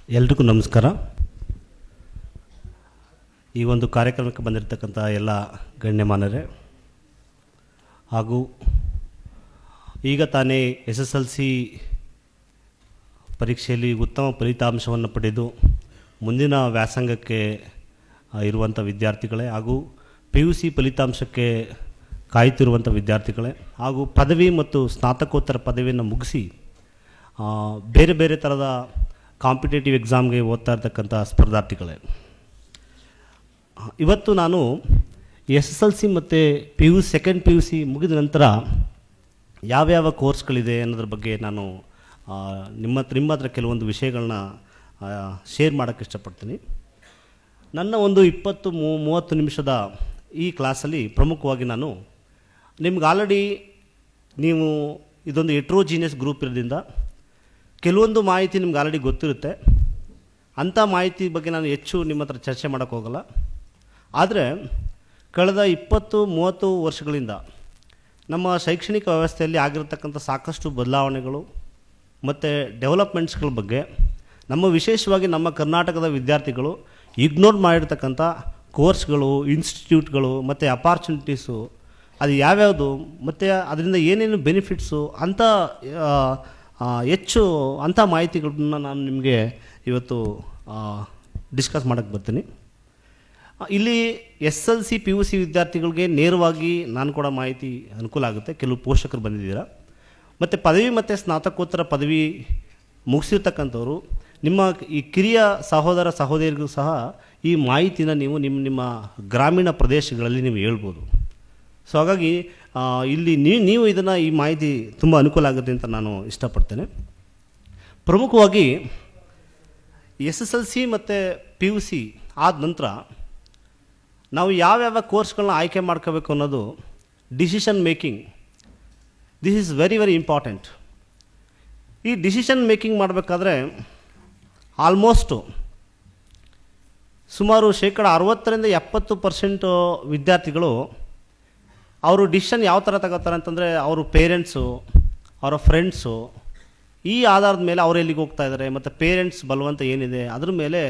ಎಲ್ರಿಗೂ ನಮಸ್ಕಾರ. ಈ ಒಂದು ಕಾರ್ಯಕ್ರಮಕ್ಕೆ ಬಂದಿರತಕ್ಕಂಥ ಎಲ್ಲ ಗಣ್ಯಮಾನ್ಯರೇ ಹಾಗೂ ಈಗ ತಾನೇ SSLC ಪರೀಕ್ಷೆಯಲ್ಲಿ ಉತ್ತಮ ಫಲಿತಾಂಶವನ್ನು ಪಡೆದು ಮುಂದಿನ ವ್ಯಾಸಂಗಕ್ಕೆ ಇರುವಂಥ ವಿದ್ಯಾರ್ಥಿಗಳೇ ಹಾಗೂ PUC ಫಲಿತಾಂಶಕ್ಕೆ ಕಾಯುತ್ತಿರುವಂಥ ವಿದ್ಯಾರ್ಥಿಗಳೇ ಹಾಗೂ ಪದವಿ ಮತ್ತು ಸ್ನಾತಕೋತ್ತರ ಪದವಿಯನ್ನು ಮುಗಿಸಿ ಬೇರೆ ಬೇರೆ ಥರದ ಕಾಂಪಿಟೇಟಿವ್ ಎಕ್ಸಾಮ್ಗೆ ಓದ್ತಾ ಇರ್ತಕ್ಕಂಥ ಸ್ಪರ್ಧಾರ್ಥಿಗಳೇ, ಇವತ್ತು ನಾನು SSLC ಮತ್ತು ಸೆಕೆಂಡ್ PUC ಮುಗಿದ ನಂತರ ಯಾವ್ಯಾವ ಕೋರ್ಸ್ಗಳಿದೆ ಅನ್ನೋದ್ರ ಬಗ್ಗೆ ನಾನು ನಿಮ್ಮ ಹತ್ರ ಕೆಲವೊಂದು ವಿಷಯಗಳನ್ನ ಶೇರ್ ಮಾಡೋಕ್ಕೆ ಇಷ್ಟಪಡ್ತೀನಿ. ನನ್ನ ಒಂದು 20-30 ನಿಮಿಷದ ಈ ಕ್ಲಾಸಲ್ಲಿ ಪ್ರಮುಖವಾಗಿ ನಾನು ನಿಮ್ಗೆ ಆಲ್ರೆಡಿ ನೀವು ಇದೊಂದು ಹೆಟ್ರೋಜೀನಿಯಸ್ ಗ್ರೂಪ್ ಇರೋದ್ರಿಂದ ಕೆಲವೊಂದು ಮಾಹಿತಿ ನಿಮ್ಗೆ ಆಲ್ರೆಡಿ ಗೊತ್ತಿರುತ್ತೆ. ಅಂಥ ಮಾಹಿತಿ ಬಗ್ಗೆ ನಾನು ಹೆಚ್ಚು ನಿಮ್ಮ ಹತ್ರ ಚರ್ಚೆ ಮಾಡೋಕ್ಕೆ ಹೋಗಲ್ಲ. ಆದರೆ ಕಳೆದ 20-30 ವರ್ಷಗಳಿಂದ ನಮ್ಮ ಶೈಕ್ಷಣಿಕ ವ್ಯವಸ್ಥೆಯಲ್ಲಿ ಆಗಿರತಕ್ಕಂಥ ಸಾಕಷ್ಟು ಬದಲಾವಣೆಗಳು ಮತ್ತು ಡೆವಲಪ್ಮೆಂಟ್ಸ್ಗಳ ಬಗ್ಗೆ ವಿಶೇಷವಾಗಿ ನಮ್ಮ ಕರ್ನಾಟಕದ ವಿದ್ಯಾರ್ಥಿಗಳು ಇಗ್ನೋರ್ ಮಾಡಿರ್ತಕ್ಕಂಥ ಕೋರ್ಸ್ಗಳು, ಇನ್ಸ್ಟಿಟ್ಯೂಟ್ಗಳು ಮತ್ತು ಅಪಾರ್ಚುನಿಟೀಸು ಅದು ಯಾವ್ಯಾವುದು ಮತ್ತು ಅದರಿಂದ ಏನೇನು ಬೆನಿಫಿಟ್ಸು ಅಂತ ಹೆಚ್ಚು ಅಂಥ ಮಾಹಿತಿಗಳನ್ನ ನಾನು ನಿಮಗೆ ಇವತ್ತು ಡಿಸ್ಕಸ್ ಮಾಡೋಕ್ಕೆ ಬರ್ತೀನಿ. ಇಲ್ಲಿ SSLC PUC ವಿದ್ಯಾರ್ಥಿಗಳಿಗೆ ನೇರವಾಗಿ ನಾನು ಕೊಡೋ ಮಾಹಿತಿ ಅನುಕೂಲ ಆಗುತ್ತೆ. ಕೆಲವು ಪೋಷಕರು ಬಂದಿದ್ದೀರಾ ಮತ್ತು ಪದವಿ ಮತ್ತು ಸ್ನಾತಕೋತ್ತರ ಪದವಿ ಮುಗಿಸಿರ್ತಕ್ಕಂಥವ್ರು ನಿಮ್ಮ ಈ ಕಿರಿಯ ಸಹೋದರ ಸಹೋದರಿಗೂ ಸಹ ಈ ಮಾಹಿತಿನ ನೀವು ನಿಮ್ಮ ಗ್ರಾಮೀಣ ಪ್ರದೇಶಗಳಲ್ಲಿ ನೀವು ಹೇಳ್ಬೋದು. ಸೊ ಹಾಗಾಗಿ ಇಲ್ಲಿ ನೀವು ಇದನ್ನು ಈ ಮಾಹಿತಿ ತುಂಬ ಅನುಕೂಲ ಆಗುತ್ತೆ ಅಂತ ನಾನು ಇಷ್ಟಪಡ್ತೇನೆ. ಪ್ರಮುಖವಾಗಿ SSLC ಮತ್ತು PUC ಆದ ನಂತರ ನಾವು ಯಾವ್ಯಾವ ಕೋರ್ಸ್ಗಳನ್ನ ಆಯ್ಕೆ ಮಾಡ್ಕೋಬೇಕು ಅನ್ನೋದು decision making, this is very very important. ಈ ಡಿಸಿಷನ್ ಮೇಕಿಂಗ್ ಮಾಡಬೇಕಾದ್ರೆ ಆಲ್ಮೋಸ್ಟು ಸುಮಾರು 60-70% ವಿದ್ಯಾರ್ಥಿಗಳು ಅವರು ಡಿಸಿಷನ್ ಯಾವ ಥರ ತಗೋತಾರೆ ಅಂತಂದರೆ ಅವರು ಪೇರೆಂಟ್ಸು, ಅವರ ಫ್ರೆಂಡ್ಸು, ಈ ಆಧಾರದ ಮೇಲೆ ಅವ್ರು ಎಲ್ಲಿಗೆ ಹೋಗ್ತಾ ಇದ್ದಾರೆ ಮತ್ತು ಪೇರೆಂಟ್ಸ್ ಬಲವಂತ ಏನಿದೆ ಅದ್ರ ಮೇಲೆ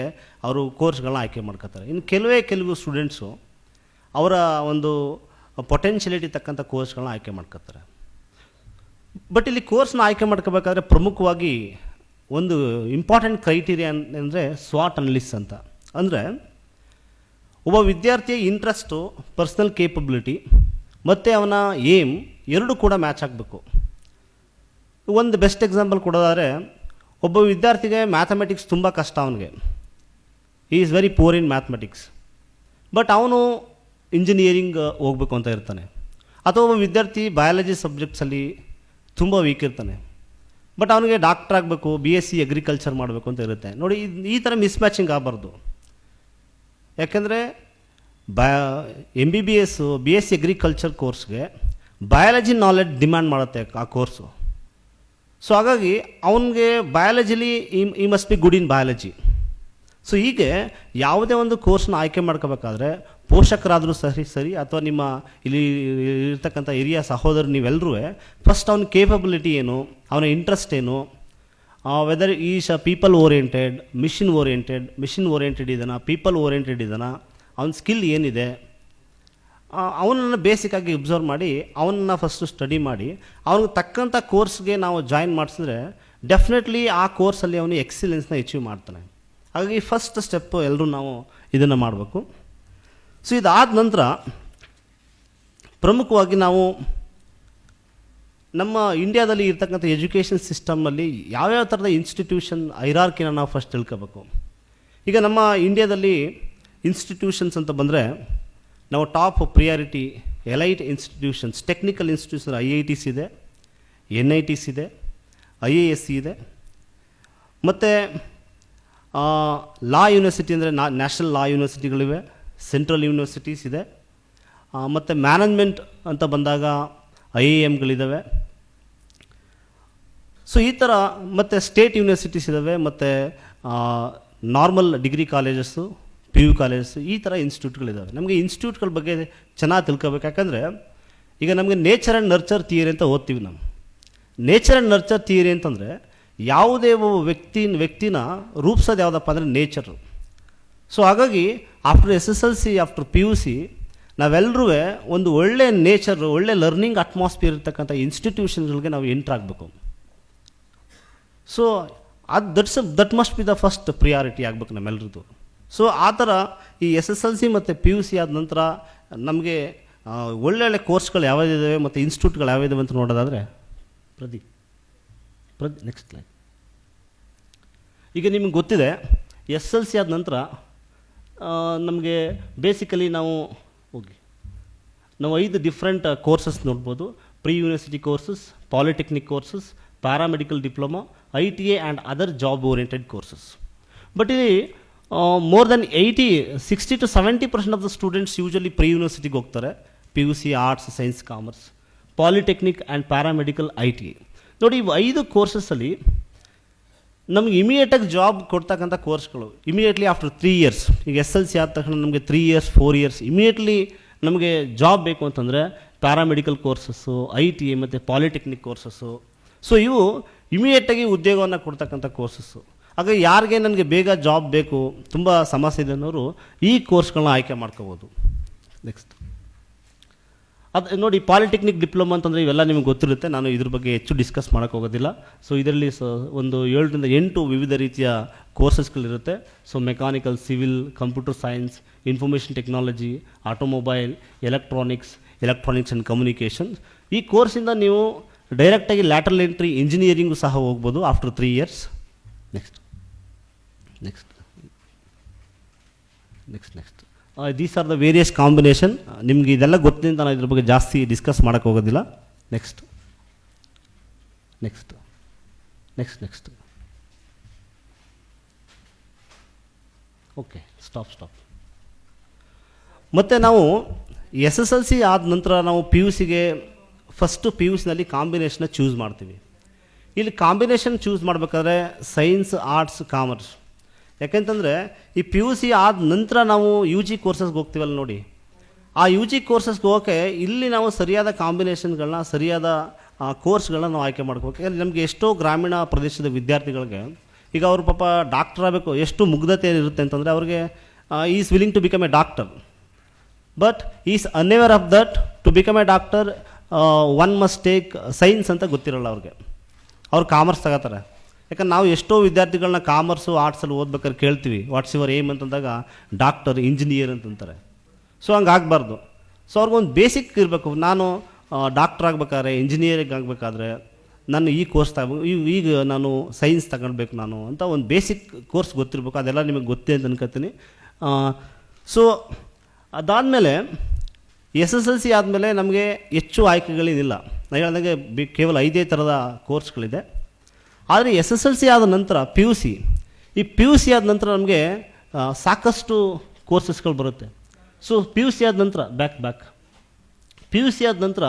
ಅವರು ಕೋರ್ಸ್ಗಳನ್ನ ಆಯ್ಕೆ ಮಾಡ್ಕೋತಾರೆ. ಇನ್ನು ಕೆಲವು ಸ್ಟೂಡೆಂಟ್ಸು ಅವರ ಒಂದು ಪೊಟೆನ್ಷಿಯಲಿಟಿ ತಕ್ಕಂಥ ಕೋರ್ಸ್ಗಳನ್ನ ಆಯ್ಕೆ ಮಾಡ್ಕೋತಾರೆ. ಬಟ್ ಇಲ್ಲಿ ಕೋರ್ಸ್ನ ಆಯ್ಕೆ ಮಾಡ್ಕೋಬೇಕಾದ್ರೆ ಪ್ರಮುಖವಾಗಿ ಒಂದು ಇಂಪಾರ್ಟೆಂಟ್ ಕ್ರೈಟೀರಿಯಾ ಅಂದರೆ SWOT ಅನಾಲಿಸಿಸ್ ಅಂತ. ಅಂದರೆ ಒಬ್ಬ ವಿದ್ಯಾರ್ಥಿಯ ಇಂಟ್ರೆಸ್ಟು, ಪರ್ಸ್ನಲ್ ಕೇಪಬಿಲಿಟಿ ಮತ್ತು ಅವನ ಏಮ್ ಎರಡೂ ಕೂಡ ಮ್ಯಾಚ್ ಆಗಬೇಕು. ಒಂದು ಬೆಸ್ಟ್ ಎಕ್ಸಾಂಪಲ್ ಕೊಡೋದಾದರೆ, ಒಬ್ಬ ವಿದ್ಯಾರ್ಥಿಗೆ ಮ್ಯಾಥಮೆಟಿಕ್ಸ್ ತುಂಬ ಕಷ್ಟ, ಅವನಿಗೆ is very poor in mathematics, but ಅವನು ಇಂಜಿನಿಯರಿಂಗ್ ಹೋಗ್ಬೇಕು ಅಂತ ಇರ್ತಾನೆ. ಅಥವಾ ಒಬ್ಬ ವಿದ್ಯಾರ್ಥಿ ಬಯಾಲಜಿ ಸಬ್ಜೆಕ್ಟ್ಸಲ್ಲಿ ತುಂಬ ವೀಕ್ ಇರ್ತಾನೆ, ಬಟ್ ಅವನಿಗೆ ಡಾಕ್ಟರ್ ಆಗಬೇಕು, BSc ಅಗ್ರಿಕಲ್ಚರ್ ಮಾಡಬೇಕು ಅಂತ ಇರುತ್ತೆ. ನೋಡಿ, ಈ ಥರ ಮಿಸ್ಮ್ಯಾಚಿಂಗ್ ಆಗಬಾರ್ದು. ಯಾಕೆಂದರೆ MBBS BSc ಅಗ್ರಿಕಲ್ಚರ್ ಕೋರ್ಸ್ಗೆ ಬಯಾಲಜಿ ನಾಲೆಡ್ಜ್ ಡಿಮ್ಯಾಂಡ್ ಮಾಡುತ್ತೆ ಆ ಕೋರ್ಸು. ಸೊ ಹಾಗಾಗಿ ಅವನಿಗೆ ಬಯಾಲಜಿಲಿ ಈ must be good in biology. So ಹೀಗೆ ಯಾವುದೇ ಒಂದು ಕೋರ್ಸ್ನ ಆಯ್ಕೆ ಮಾಡ್ಕೋಬೇಕಾದ್ರೆ ಪೋಷಕರಾದರೂ ಸರಿ ಅಥವಾ ನಿಮ್ಮ ಇಲ್ಲಿ ಇರ್ತಕ್ಕಂಥ ಹಿರಿಯ ಸಹೋದರು ನೀವೆಲ್ಲರೂ ಫಸ್ಟ್ ಅವನ ಕೇಪಬಿಲಿಟಿ ಏನು, ಅವನ ಇಂಟ್ರೆಸ್ಟ್ ಏನು, whether is people oriented, mission oriented ಇದ್ದಾನ, ಪೀಪಲ್ ಓರಿಯೆಂಟೆಡ್ ಇದ್ದಾನ, ಅವನ ಸ್ಕಿಲ್ ಏನಿದೆ, ಅವನನ್ನು ಬೇಸಿಕ್ಕಾಗಿ ಅಬ್ಸರ್ವ್ ಮಾಡಿ ಅವನನ್ನು ಫಸ್ಟು ಸ್ಟಡಿ ಮಾಡಿ ಅವನಿಗೆ ತಕ್ಕಂಥ ಕೋರ್ಸ್ಗೆ ನಾವು ಜಾಯಿನ್ ಮಾಡಿಸಿದ್ರೆ ಡೆಫಿನೆಟ್ಲಿ ಆ ಕೋರ್ಸಲ್ಲಿ ಅವನು ಎಕ್ಸಿಲೆನ್ಸ್ನ ಅಚೀವ್ ಮಾಡ್ತಾನೆ. ಹಾಗಾಗಿ ಫಸ್ಟ್ ಸ್ಟೆಪ್ಪು ಎಲ್ಲರೂ ನಾವು ಇದನ್ನು ಮಾಡಬೇಕು. ಸೊ ಇದಾದ ನಂತರ ಪ್ರಮುಖವಾಗಿ ನಾವು ನಮ್ಮ ಇಂಡಿಯಾದಲ್ಲಿ ಇರ್ತಕ್ಕಂಥ ಎಜುಕೇಷನ್ ಸಿಸ್ಟಮಲ್ಲಿ ಯಾವ್ಯಾವ ಥರದ ಇನ್ಸ್ಟಿಟ್ಯೂಷನ್ ಹೈರಾರ್ಕಿನ ನಾವು ಫಸ್ಟ್ ತಿಳ್ಕೋಬೇಕು. ಈಗ ನಮ್ಮ ಇಂಡಿಯಾದಲ್ಲಿ ಇನ್ಸ್ಟಿಟ್ಯೂಷನ್ಸ್ ಅಂತ ಬಂದರೆ ನಾವು top priority elite institutions, technical institution IITs ಇದೆ, NITs ಇದೆ, IISc ಇದೆ, ಮತ್ತು ಲಾ ಯೂನಿವರ್ಸಿಟಿ ಅಂದರೆ ನ್ಯಾಷನಲ್ ಲಾ ಯೂನಿವರ್ಸಿಟಿಗಳಿವೆ, ಸೆಂಟ್ರಲ್ ಯೂನಿವರ್ಸಿಟೀಸ್ ಇದೆ, ಮತ್ತು ಮ್ಯಾನೇಜ್ಮೆಂಟ್ ಅಂತ ಬಂದಾಗ IIMಗಳಿದ್ದಾವೆ. ಸೊ ಈ ಥರ ಮತ್ತು ಸ್ಟೇಟ್ ಯೂನಿವರ್ಸಿಟೀಸ್ ಇದ್ದಾವೆ, ಮತ್ತು normal degree colleges, PU colleges, ಈ ಥರ ಇನ್ಸ್ಟಿಟ್ಯೂಟ್ಗಳಿದ್ದಾವೆ. ನಮಗೆ ಇನ್ಸ್ಟಿಟ್ಯೂಟ್ಗಳ ಬಗ್ಗೆ ಚೆನ್ನಾಗಿ ತಿಳ್ಕೊಬೇಕು. ಯಾಕಂದರೆ ಈಗ ನಮಗೆ ನೇಚರ್ ಆ್ಯಂಡ್ ನರ್ಚರ್ ಥಿಯರಿ ಅಂತ ಓದ್ತೀವಿ ನಾವು. ನೇಚರ್ ಆ್ಯಂಡ್ ನರ್ಚರ್ ಥಿಯರಿ ಅಂತಂದರೆ ಯಾವುದೇ ಒಬ್ಬ ವ್ಯಕ್ತಿನ ರೂಪಿಸೋದು ಯಾವುದಪ್ಪ ಅಂದರೆ ನೇಚರು. ಸೊ ಹಾಗಾಗಿ ಆಫ್ಟರ್ SSLC ಆಫ್ಟರ್ PUC ನಾವೆಲ್ಲರೂ ಒಂದು ಒಳ್ಳೆ ನೇಚರು, ಒಳ್ಳೆ ಲರ್ನಿಂಗ್ ಅಟ್ಮಾಸ್ಫಿಯರ್ ಇರ್ತಕ್ಕಂಥ ಇನ್ಸ್ಟಿಟ್ಯೂಷನ್ಗಳಿಗೆ ನಾವು ಎಂಟ್ರ್ ಆಗಬೇಕು. So that must be the first priority ಆಗಬೇಕು ನಮ್ಮೆಲ್ಲರದ್ದು. ಸೊ ಆ ಥರ ಈ SSLC ಮತ್ತು PUC ಆದ ನಂತರ ನಮಗೆ ಒಳ್ಳೊಳ್ಳೆ ಕೋರ್ಸ್ಗಳು ಯಾವ್ಯಾವಿದ್ದಾವೆ ಮತ್ತು ಇನ್ಸ್ಟಿಟ್ಯೂಟ್ಗಳು ಯಾವ್ಯಾವಿದ್ದಾವೆ ಅಂತ ನೋಡೋದಾದರೆ ಪ್ರದೀಪ್ ನೆಕ್ಸ್ಟ್ ಲೈನ್. ಈಗ ನಿಮಗೆ ಗೊತ್ತಿದೆ SSLC ಆದ ನಂತರ ನಮಗೆ ಬೇಸಿಕಲಿ ನಾವು 5 ಡಿಫ್ರೆಂಟ್ ಕೋರ್ಸಸ್ ನೋಡ್ಬೋದು. Pre university courses, polytechnic courses, paramedical diploma, ITA and other job oriented courses. But ಇಲ್ಲಿ more than 60 to 70% of the students usually pre ಯೂನಿವರ್ಸಿಟಿಗೆ ಹೋಗ್ತಾರೆ. PUC arts, science, commerce, polytechnic and paramedical, ITA. ನೋಡಿ, ಇವು 5 ಕೋರ್ಸಸ್ಸಲ್ಲಿ ನಮಗೆ ಇಮಿಡಿಯೇಟಾಗಿ job ಕೊಡ್ತಕ್ಕಂಥ ಕೋರ್ಸ್ಗಳು immediately after 3 years. ಈಗ SSLC ಆದ ತಕ್ಷಣ ನಮಗೆ 3 years 4 years ಇಮಿಡಿಯೇಟ್ಲಿ ನಮಗೆ ಜಾಬ್ ಬೇಕು ಅಂತಂದರೆ ಪ್ಯಾರಾಮೆಡಿಕಲ್ ಕೋರ್ಸಸ್ಸು, ITA ಮತ್ತು ಪಾಲಿಟೆಕ್ನಿಕ್ ಕೋರ್ಸಸ್ಸು. ಸೊ ಇವು ಇಮಿಡಿಯೇಟಾಗಿ ಉದ್ಯೋಗವನ್ನು ಕೊಡ್ತಕ್ಕಂಥ ಕೋರ್ಸಸ್ಸು. ಹಾಗಾಗಿ ಯಾರಿಗೆ ನನಗೆ ಬೇಗ ಜಾಬ್ ಬೇಕು, ತುಂಬ ಸಮಸ್ಯೆ ಇದೆ ಅನ್ನೋರು ಈ ಕೋರ್ಸ್ಗಳನ್ನ ಆಯ್ಕೆ ಮಾಡ್ಕೋಬೋದು. ನೆಕ್ಸ್ಟ್ ಅದು ನೋಡಿ, ಪಾಲಿಟೆಕ್ನಿಕ್ ಡಿಪ್ಲೊಮಾ ಅಂತಂದರೆ ಇವೆಲ್ಲ ನಿಮಗೆ ಗೊತ್ತಿರುತ್ತೆ, ನಾನು ಇದ್ರ ಬಗ್ಗೆ ಹೆಚ್ಚು ಡಿಸ್ಕಸ್ ಮಾಡೋಕ್ಕೆ ಹೋಗೋದಿಲ್ಲ. ಸೊ ಇದರಲ್ಲಿ ಒಂದು 7 ರಿಂದ 8 ವಿವಿಧ ರೀತಿಯ ಕೋರ್ಸಸ್ಗಳಿರುತ್ತೆ. So mechanical, civil, computer science, information technology, automobile, electronics and communications. ಈ ಕೋರ್ಸಿಂದ ನೀವು ಡೈರೆಕ್ಟಾಗಿ ಲ್ಯಾಟರಲ್ ಎಂಟ್ರಿ ಇಂಜಿನಿಯರಿಂಗು ಸಹ ಹೋಗ್ಬೋದು after 3 years. Next these are the various combination. ನಿಮ್ಗೆ ಇದೆಲ್ಲ ಗೊತ್ತಿದ್ದ ನಾನು ಇದ್ರ ಬಗ್ಗೆ ಜಾಸ್ತಿ ಡಿಸ್ಕಸ್ ಮಾಡೋಕ್ಕೆ ಹೋಗೋದಿಲ್ಲ. Next okay, stop. ಮತ್ತು ನಾವು SSLC ಆದ ನಂತರ ನಾವು PUCಗೆ ಫಸ್ಟು PUCನಲ್ಲಿ ಕಾಂಬಿನೇಷನ್ನ ಚೂಸ್ ಮಾಡ್ತೀವಿ. ಇಲ್ಲಿ ಕಾಂಬಿನೇಷನ್ ಚೂಸ್ ಮಾಡಬೇಕಾದ್ರೆ ಸೈನ್ಸ್, ಆರ್ಟ್ಸ್, ಕಾಮರ್ಸ್. ಯಾಕೆಂತಂದರೆ ಈ PUC ಆದ ನಂತರ ನಾವು UG ಕೋರ್ಸಸ್ಗೆ ಹೋಗ್ತೀವಲ್ಲ ನೋಡಿ, ಆ UG ಕೋರ್ಸಸ್ಗೆ ಹೋಗೋಕ್ಕೆ ಇಲ್ಲಿ ನಾವು ಸರಿಯಾದ ಕಾಂಬಿನೇಷನ್ಗಳನ್ನ, ಸರಿಯಾದ ಕೋರ್ಸ್ಗಳನ್ನ ನಾವು ಆಯ್ಕೆ ಮಾಡ್ಕೋಬೇಕು. ಯಾಕಂದರೆ ನಮಗೆ ಎಷ್ಟೋ ಗ್ರಾಮೀಣ ಪ್ರದೇಶದ ವಿದ್ಯಾರ್ಥಿಗಳಿಗೆ ಈಗ ಅವರು ಪಾಪ ಡಾಕ್ಟರ್ ಆಗಬೇಕು, ಎಷ್ಟು ಮುಗ್ಧತೆ ಇರುತ್ತೆ ಅಂತಂದರೆ ಅವ್ರಿಗೆ is willing to become a doctor, but is unaware of that to become a doctor one must take science ಅಂತ ಗೊತ್ತಿರಲ್ಲ ಅವ್ರಿಗೆ. ಅವ್ರು ಕಾಮರ್ಸ್ ತಗೋತಾರೆ. ಯಾಕಂದ್ರೆ ನಾವು ಎಷ್ಟೋ ವಿದ್ಯಾರ್ಥಿಗಳನ್ನ ಕಾಮರ್ಸು, ಆರ್ಟ್ಸಲ್ಲಿ ಓದ್ಬೇಕಾದ್ರೆ ಕೇಳ್ತೀವಿ, ವಾಟ್ಸ್ ಯುವರ್ ಏಮ್ ಅಂತಂದಾಗ ಡಾಕ್ಟರ್, ಇಂಜಿನಿಯರ್ ಅಂತಂತಾರೆ. ಸೊ ಹಂಗೆ ಆಗಬಾರ್ದು. ಸೊ ಅವ್ರಿಗೊಂದು ಬೇಸಿಕ್ ಇರಬೇಕು. ನಾನು ಡಾಕ್ಟರ್ ಆಗಬೇಕಾದ್ರೆ, ಇಂಜಿನಿಯರಿಂಗ್ ಆಗಬೇಕಾದ್ರೆ ನಾನು ಈ ಕೋರ್ಸ್ ಈಗ ನಾನು ಸೈನ್ಸ್ ತಗೊಳ್ಬೇಕು ನಾನು ಅಂತ ಒಂದು ಬೇಸಿಕ್ ಕೋರ್ಸ್ ಗೊತ್ತಿರಬೇಕು. ಅದೆಲ್ಲ ನಿಮಗೆ ಗೊತ್ತೇ ಅಂತ ಅನ್ಕೋತೀನಿ. ಸೊ ಅದಾದಮೇಲೆ SSLC ಆದಮೇಲೆ ನಮಗೆ ಹೆಚ್ಚು ಆಯ್ಕೆಗಳೇನಿಲ್ಲ. ನಾನು ಹೇಳಿದಾಗೆ ಕೇವಲ 5 ಥರದ ಕೋರ್ಸ್ಗಳಿದೆ. ಆದರೆ SSLC ಆದ ನಂತರ ಈ PUC ಆದ ನಂತರ ನಮಗೆ ಸಾಕಷ್ಟು ಕೋರ್ಸಸ್ಗಳು ಬರುತ್ತೆ. ಸೊ PUC ಆದ ನಂತರ PUC ಆದ ನಂತರ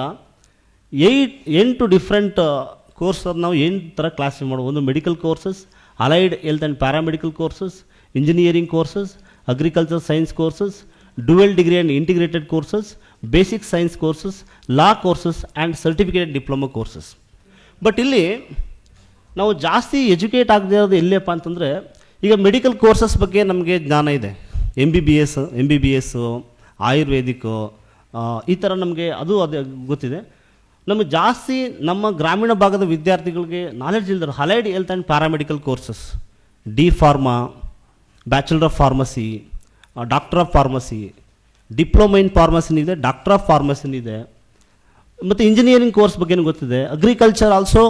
8 ಡಿಫ್ರೆಂಟ್ ಕೋರ್ಸ್ ನಾವು 8 ಥರ ಕ್ಲಾಸ್ ಮಾಡ್ಬೋದು. ಒಂದು medical courses, allied health and paramedical courses, engineering courses, agriculture science courses, dual degree and integrated courses, basic science courses, law courses and certificate diploma courses. But ಇಲ್ಲಿ ನಾವು ಜಾಸ್ತಿ educate ಆಗದೇ ಇರೋದು ಎಲ್ಲಿಯಪ್ಪ ಅಂತಂದರೆ, ಈಗ ಮೆಡಿಕಲ್ ಕೋರ್ಸಸ್ ಬಗ್ಗೆ ನಮಗೆ ಜ್ಞಾನ ಇದೆ. MBBS, ಆಯುರ್ವೇದಿಕ್ಕು, ಈ ಥರ ನಮಗೆ ಅದು ಗೊತ್ತಿದೆ. ನಮಗೆ ಜಾಸ್ತಿ ನಮ್ಮ ಗ್ರಾಮೀಣ ಭಾಗದ ವಿದ್ಯಾರ್ಥಿಗಳಿಗೆ ನಾಲೆಡ್ಜ್ ಇಲ್ದರು allied health and paramedical courses, D pharma, bachelor of pharmacy, doctor of pharmacy, diploma in ಫಾರ್ಮಸಿನಿದೆ, ಡಾಕ್ಟರ್ ಆಫ್ ಫಾರ್ಮಸಿನಿದೆ, ಮತ್ತು ಇಂಜಿನಿಯರಿಂಗ್ ಕೋರ್ಸ್ ಬಗ್ಗೆನೂ ಗೊತ್ತಿದೆ. Agriculture also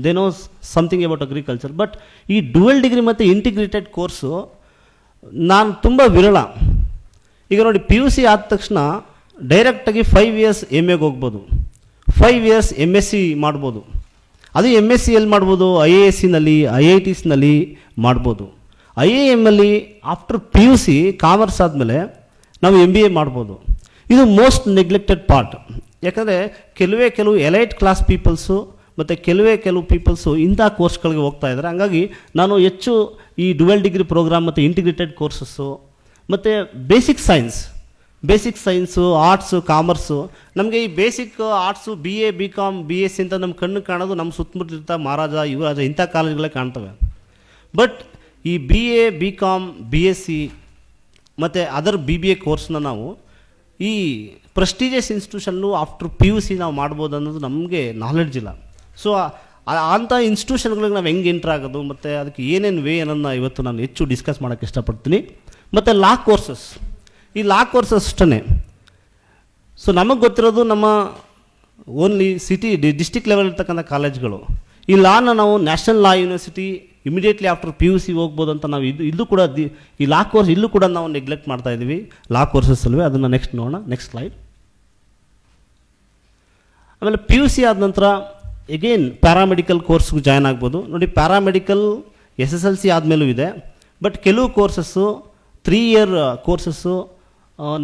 they knows something about agriculture. But ಈ ಡ್ಯುಯಲ್ ಡಿಗ್ರಿ ಮತ್ತು ಇಂಟಿಗ್ರೇಟೆಡ್ ಕೋರ್ಸು ನಾನು ತುಂಬ ವಿರಳ. ಈಗ ನೋಡಿ, PUC ಆದ ತಕ್ಷಣ ಡೈರೆಕ್ಟಾಗಿ 5 years MAಗೆ ಹೋಗ್ಬೋದು, 5 years MSc ಮಾಡ್ಬೋದು. ಅದು MSc ಎಲ್ಲಿ ಮಾಡ್ಬೋದು? IASನಲ್ಲಿ, IITsನಲ್ಲಿ ಮಾಡ್ಬೋದು. IIMಲ್ಲಿ ಆಫ್ಟರ್ PUC ಕಾಮರ್ಸ್ ಆದಮೇಲೆ ನಾವು MBA ಮಾಡ್ಬೋದು. ಇದು ಮೋಸ್ಟ್ ನೆಗ್ಲೆಕ್ಟೆಡ್ ಪಾರ್ಟ್. ಯಾಕಂದರೆ ಕೆಲವು ಎಲೈಟ್ ಕ್ಲಾಸ್ ಪೀಪಲ್ಸು ಮತ್ತು ಕೆಲವು ಪೀಪಲ್ಸು ಇಂಥ ಕೋರ್ಸ್ಗಳಿಗೆ ಹೋಗ್ತಾ ಇದ್ದಾರೆ. ಹಂಗಾಗಿ ನಾನು ಹೆಚ್ಚು ಈ ಡ್ಯುಯಲ್ ಡಿಗ್ರಿ ಪ್ರೋಗ್ರಾಮ್ ಮತ್ತು ಇಂಟಿಗ್ರೇಟೆಡ್ ಕೋರ್ಸಸ್ಸು ಮತ್ತು basic science basic science, arts, commerce. ನಮಗೆ ಈ basic arts, B A, B com, B S C ಅಂತ ನಮ್ಮ ಕಣ್ಣು ಕಾಣೋದು ನಮ್ಮ ಸುತ್ತಮುತ್ತಲಿರ್ತ ಮಹಾರಾಜ, ಯುವರಾಜ ಇಂಥ ಕಾಲೇಜ್ಗಳೇ ಕಾಣ್ತವೆ. ಬಟ್ ಈ B A, B com, B S C ಮತ್ತು ಅದರ್ ಬಿ ಬಿ ಎ ಕೋರ್ಸ್ನ ನಾವು ಈ ಪ್ರೆಸ್ಟೀಜಿಯಸ್ ಇನ್ಸ್ಟಿಟ್ಯೂಷನ್ನು ಆಫ್ಟರ್ ಪಿ ಯು ಸಿ ನಾವು ಮಾಡ್ಬೋದು ಅನ್ನೋದು ನಮಗೆ ನಾಲೆಡ್ಜ್ ಇಲ್ಲ. ಸೊ ಅಂಥ ಇನ್ಸ್ಟಿಟ್ಯೂಷನ್ಗಳಿಗೆ ನಾವು ಹೆಂಗೆ ಎಂಟ್ರ್ ಆಗೋದು ಮತ್ತು ಅದಕ್ಕೆ ಏನೇನು ವೇ ಅನ್ನೋದನ್ನ ಇವತ್ತು ನಾನು ಹೆಚ್ಚು ಡಿಸ್ಕಸ್ ಮಾಡೋಕ್ಕೆ ಇಷ್ಟಪಡ್ತೀನಿ. ಮತ್ತು ಲಾ ಕೋರ್ಸಸ್, ಈ ಲಾ ಕೋರ್ಸಸ್ ಅಷ್ಟೇ. ಸೊ ನಮಗೆ ಗೊತ್ತಿರೋದು ನಮ್ಮ ಓನ್ಲಿ ಸಿಟಿ ಡಿಸ್ಟಿಕ್ ಲೆವೆಲ್ ಇರ್ತಕ್ಕಂಥ ಕಾಲೇಜ್ಗಳು. ಈ ಲಾನ ನಾವು national law university immediately after P U C ಹೋಗ್ಬೋದು ಅಂತ ನಾವು ಇಲ್ಲೂ ಕೂಡ ಈ ಲಾ ಕೋರ್ಸ್ ಇಲ್ಲೂ ಕೂಡ ನಾವು ನೆಗ್ಲೆಕ್ಟ್ ಮಾಡ್ತಾ ಇದ್ದೀವಿ ಲಾ ಕೋರ್ಸಸ್ ಅಲ್ವೇ. ಅದನ್ನು ನೆಕ್ಸ್ಟ್ ನೋಡೋಣ. Next slide. ಆಮೇಲೆ ಪಿ ಯು ಸಿ ಆದ ನಂತರ ಎಗೇನ್ ಪ್ಯಾರಾಮೆಡಿಕಲ್ ಕೋರ್ಸ್ಗೆ ಜಾಯ್ನ್ ಆಗ್ಬೋದು. ನೋಡಿ, ಪ್ಯಾರಾಮೆಡಿಕಲ್ SSLC ಆದಮೇಲೂ ಇದೆ. ಬಟ್ ಕೆಲವು ಕೋರ್ಸಸ್ಸು 3 ಇಯರ್ ಕೋರ್ಸಸ್ಸು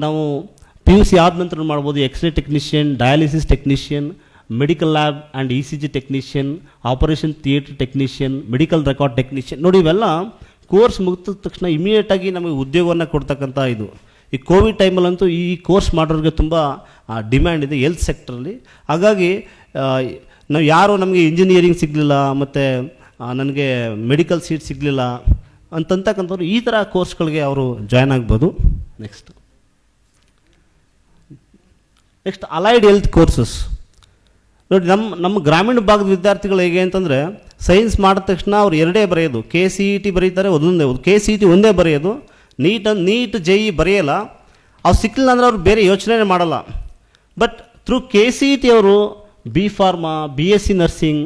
ನಾವು ಪಿ ಯು ಸಿ ಆದ ನಂತರ ಮಾಡ್ಬೋದು. X ray technician, dialysis technician, medical lab and ECG technician, operation theatre technician, medical record technician. ನೋಡಿ, ಇವೆಲ್ಲ ಕೋರ್ಸ್ ಮುಗಿದ ತಕ್ಷಣ ಇಮಿಡಿಯೇಟಾಗಿ ನಮಗೆ ಉದ್ಯೋಗವನ್ನು ಕೊಡ್ತಕ್ಕಂಥ ಇದು. ಈ ಕೋವಿಡ್ ಟೈಮಲ್ಲಂತೂ ಈ ಕೋರ್ಸ್ ಮಾಡೋರಿಗೆ ತುಂಬ ಡಿಮ್ಯಾಂಡ್ ಇದೆ ಹೆಲ್ತ್ ಸೆಕ್ಟ್ರಲ್ಲಿ. ಹಾಗಾಗಿ ನಾವು ಯಾರು ನಮಗೆ ಇಂಜಿನಿಯರಿಂಗ್ ಸಿಗಲಿಲ್ಲ ಮತ್ತು ನನಗೆ ಮೆಡಿಕಲ್ ಸೀಟ್ ಸಿಗಲಿಲ್ಲ ಅಂತಕ್ಕಂಥವ್ರು ಈ ಥರ ಕೋರ್ಸ್ಗಳಿಗೆ ಅವರು ಜಾಯ್ನ್ ಆಗ್ಬೋದು. Next allied health courses. ನೋಡಿ, ನಮ್ಮ ಗ್ರಾಮೀಣ ಭಾಗದ ವಿದ್ಯಾರ್ಥಿಗಳು ಹೇಗೆ ಅಂತಂದರೆ, ಸೈನ್ಸ್ ಮಾಡಿದ ತಕ್ಷಣ ಅವ್ರು ಎರಡೇ ಬರೆಯೋದು. KCET ಬರೀತಾರೆ, ಒಂದೊಂದೇ. KCET ಒಂದೇ ಬರೆಯೋದು. ನೀಟ್ JEE ಬರೆಯಲ್ಲ. ಅವ್ರು ಸಿಕ್ಕಿಲ್ಲ ಅಂದರೆ ಅವ್ರು ಬೇರೆ ಯೋಚನೆ ಮಾಡಲ್ಲ. ಬಟ್ ಥ್ರೂ KCET ಅವರು ಬಿ ಫಾರ್ಮಾ, BSc ನರ್ಸಿಂಗ್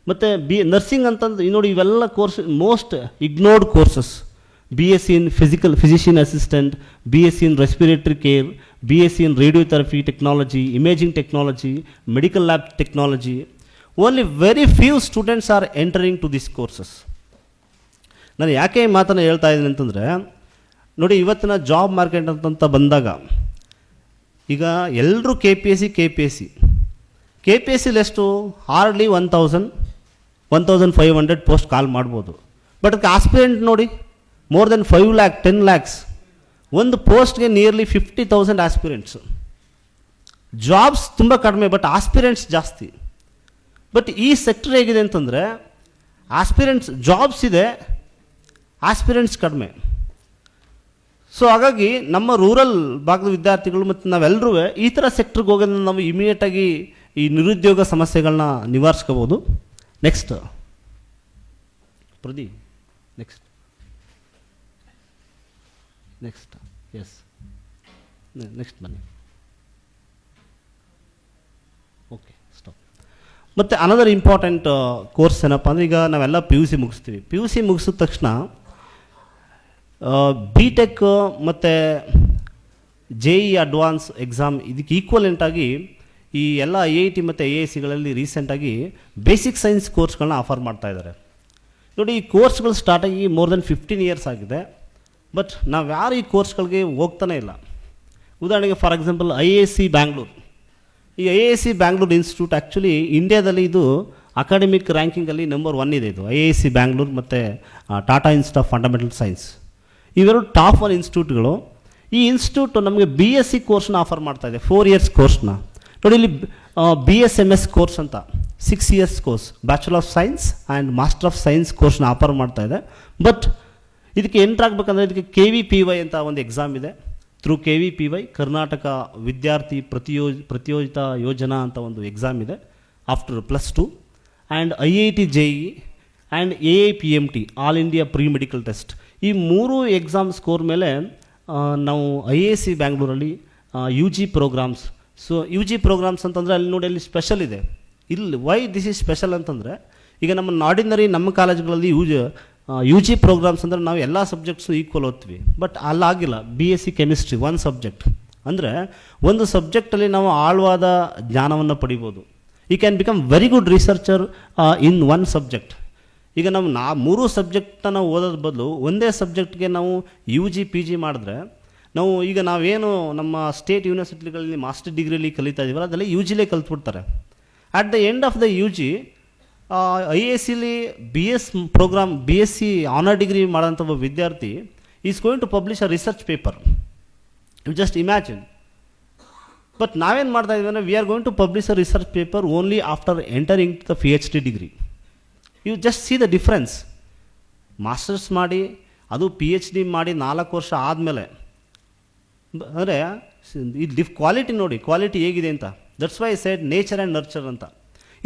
ಮತ್ತು ನರ್ಸಿಂಗ್ ಅಂತಂದು ನೋಡಿ, ಇವೆಲ್ಲ course most ignored courses. BSc in physician assistant, BSc in respiratory care, BSc in radiotherapy technology, imaging technology, medical lab technology. Only very few students are entering to this courses. ನಾನು ಯಾಕೆ ಈ ಮಾತನ್ನು ಹೇಳ್ತಾ ಇದ್ದೀನಿ ಅಂತಂದರೆ, ನೋಡಿ, ಇವತ್ತಿನ ಜಾಬ್ ಮಾರ್ಕೆಟ್ ಅಂತ ಬಂದಾಗ ಈಗ ಎಲ್ಲರೂ KPSC ಎಷ್ಟು ಹಾರ್ಡ್ಲಿ 1,500 ಪೋಸ್ಟ್ ಕಾಲ್ ಮಾಡ್ಬೋದು. ಬಟ್ ಅದಕ್ಕೆ ಆಸ್ಪಿರೆಂಟ್ ನೋಡಿ, ಮೋರ್ ದೆನ್ 5 lakh 10 lakhs. ಒಂದು ಪೋಸ್ಟ್ಗೆ ನಿಯರ್ಲಿ 50,000 ಆಸ್ಪಿರೆಂಟ್ಸು. ಜಾಬ್ಸ್ ತುಂಬ ಕಡಿಮೆ, ಬಟ್ ಆಸ್ಪಿರೆಂಟ್ಸ್ ಜಾಸ್ತಿ. ಬಟ್ ಈ ಸೆಕ್ಟರ್ ಹೇಗಿದೆ ಅಂತಂದರೆ, ಆಸ್ಪಿರೆಂಟ್ಸ್ ಜಾಬ್ಸ್ ಇದೆ, ಆಸ್ಪಿರೆಂಟ್ಸ್ ಕಡಿಮೆ. ಸೊ ಹಾಗಾಗಿ ನಮ್ಮ ರೂರಲ್ ಭಾಗದ ವಿದ್ಯಾರ್ಥಿಗಳು ಮತ್ತು ನಾವೆಲ್ಲರೂ ಈ ಥರ ಸೆಕ್ಟ್ರಿಗೆ ಹೋಗೋದ್ರಿಂದ ನಾವು ಇಮಿಡಿಯೇಟಾಗಿ ಈ ನಿರುದ್ಯೋಗ ಸಮಸ್ಯೆಗಳನ್ನ ನಿವಾರಿಸ್ಕೋಬೋದು. Next Pradeep. Next yes next ಬನ್ನಿ. Okay, stop. ಮತ್ತು ಅನದರ್ ಇಂಪಾರ್ಟೆಂಟ್ ಕೋರ್ಸ್ ಏನಪ್ಪ ಅಂದರೆ, ಈಗ ನಾವೆಲ್ಲ PUC ಮುಗಿಸ್ತೀವಿ. PUC ಮುಗಿಸಿದ ತಕ್ಷಣ BTech ಮತ್ತು JEE ಅಡ್ವಾನ್ಸ್ ಎಕ್ಸಾಮ್ ಇದಕ್ಕೆ ಈಕ್ವಲೆಂಟಾಗಿ ಈ ಎಲ್ಲ IIT ಮತ್ತು IIScಗಳಲ್ಲಿ ರೀಸೆಂಟಾಗಿ ಬೇಸಿಕ್ ಸೈನ್ಸ್ ಕೋರ್ಸ್ಗಳನ್ನ ಆಫರ್ ಮಾಡ್ತಾಯಿದ್ದಾರೆ. ನೋಡಿ, ಈ ಕೋರ್ಸ್ಗಳು ಸ್ಟಾರ್ಟ್ ಆಗಿ ಮೋರ್ ದೆನ್ 15 years ಆಗಿದೆ. ಬಟ್ ನಾವು ಯಾರು ಈ ಕೋರ್ಸ್ಗಳಿಗೆ ಹೋಗ್ತಾನೆ ಇಲ್ಲ. ಉದಾಹರಣೆಗೆ ಫಾರ್ ಎಕ್ಸಾಂಪಲ್ IISc ಬ್ಯಾಂಗ್ಳೂರು. ಈ IISc ಬ್ಯಾಂಗ್ಳೂರು ಇನ್ಸ್ಟಿಟ್ಯೂಟ್ ಆ್ಯಕ್ಚುಲಿ ಇಂಡಿಯಾದಲ್ಲಿ ಇದು ಅಕಾಡೆಮಿಕ್ ರ್ಯಾಂಕಿಂಗಲ್ಲಿ ನಂಬರ್ 1 ಇದೆ. ಇದು IISc ಬ್ಯಾಂಗ್ಳೂರು ಮತ್ತು Tata institute of fundamental science, ಇವೆರಡು ಟಾಪ್ 1 ಇನ್ಸ್ಟಿಟ್ಯೂಟ್ಗಳು. ಈ ಇನ್ಸ್ಟಿಟ್ಯೂಟ್ ನಮಗೆ BSc ಕೋರ್ಸ್ನ ಆಫರ್ ಮಾಡ್ತಾಯಿದೆ, 4 years ಕೋರ್ಸ್ನ. ನೋಡಿ, ಇಲ್ಲಿ BSMS ಕೋರ್ಸ್ ಅಂತ 6 years course, bachelor of science and master of science ಕೋರ್ಸ್ನ ಆಫರ್ ಮಾಡ್ತಾಯಿದೆ. ಬಟ್ ಇದಕ್ಕೆ ಎಂಟ್ರ್ ಆಗಬೇಕಂದ್ರೆ ಇದಕ್ಕೆ KVPY ಅಂತ ಒಂದು ಎಕ್ಸಾಮ್ ಇದೆ. ಥ್ರೂ KVPY ಕರ್ನಾಟಕ ವಿದ್ಯಾರ್ಥಿ ಪ್ರತಿಯೋಜಿತ ಯೋಜನಾ ಅಂತ ಒಂದು ಎಕ್ಸಾಮ್ ಇದೆ after +2. And IIT JEE and AIPMT all India pre medical test. ಈ 3 ಎಕ್ಸಾಮ್ ಸ್ಕೋರ್ ಮೇಲೆ ನಾವು IISc ಬ್ಯಾಂಗ್ಳೂರಲ್ಲಿ UG programmes. So UG programmes ಅಂತಂದರೆ ಅಲ್ಲಿ ನೋಡಿ, ಅಲ್ಲಿ ಸ್ಪೆಷಲ್ ಇದೆ. ಇಲ್ಲಿ ವೈ ದಿಸ್ ಈಸ್ ಸ್ಪೆಷಲ್ ಅಂತಂದರೆ, ಈಗ ನಮ್ಮ ಆರ್ಡಿನರಿ ನಮ್ಮ ಕಾಲೇಜ್ಗಳಲ್ಲಿ UG ಪ್ರೋಗ್ರಾಮ್ಸ್ ಅಂದರೆ ನಾವು ಎಲ್ಲ ಸಬ್ಜೆಕ್ಟ್ಸು ಈಕ್ವಲ್ ಓದ್ತೀವಿ. ಬಟ್ ಅಲ್ಲಾಗಿಲ್ಲ. BSc ಕೆಮಿಸ್ಟ್ರಿ 1 ಸಬ್ಜೆಕ್ಟ್ ಅಂದರೆ ಒಂದು ಸಬ್ಜೆಕ್ಟಲ್ಲಿ ನಾವು ಆಳವಾದ ಜ್ಞಾನವನ್ನು ಪಡಿಬೋದು. You can become very good researcher in 1 subject. ಈಗ ನಾವು 3 ಸಬ್ಜೆಕ್ಟನ್ನು ಓದೋದ್ರ ಬದಲು ಒಂದೇ ಸಬ್ಜೆಕ್ಟ್ಗೆ ನಾವು UG PG ಮಾಡಿದ್ರೆ, ನಾವೇನು ನಮ್ಮ ಸ್ಟೇಟ್ ಯೂನಿವರ್ಸಿಟಿಗಳಲ್ಲಿ ಮಾಸ್ಟರ್ ಡಿಗ್ರಿಲಿ ಕಲಿತಾ ಇದ್ದೀವಲ್ಲ, ಅದೆಲ್ಲ UGಲೇ ಕಲ್ತ್ಬಿಡ್ತಾರೆ. At the end of the UG IIScಲಿ BSc ಆನರ್ ಡಿಗ್ರಿ ಮಾಡೋಂಥ ಒಬ್ಬ ವಿದ್ಯಾರ್ಥಿ is going to publish a research paper. You just imagine. But ನಾವೇನು ಮಾಡ್ತಾ ಇದ್ದೀವಿ ಅಂದರೆ we are going to publish a research paper only after entering to the PhD degree. You just see the difference. Masters ಮಾಡಿ ಅದು PhD ಮಾಡಿ 4 ವರ್ಷ ಆದಮೇಲೆ ಅಂದರೆ ಈ ಕ್ವಾಲಿಟಿ ನೋಡಿ, ಕ್ವಾಲಿಟಿ ಹೇಗಿದೆ ಅಂತ. That's why side nature and nurture ಅಂತ.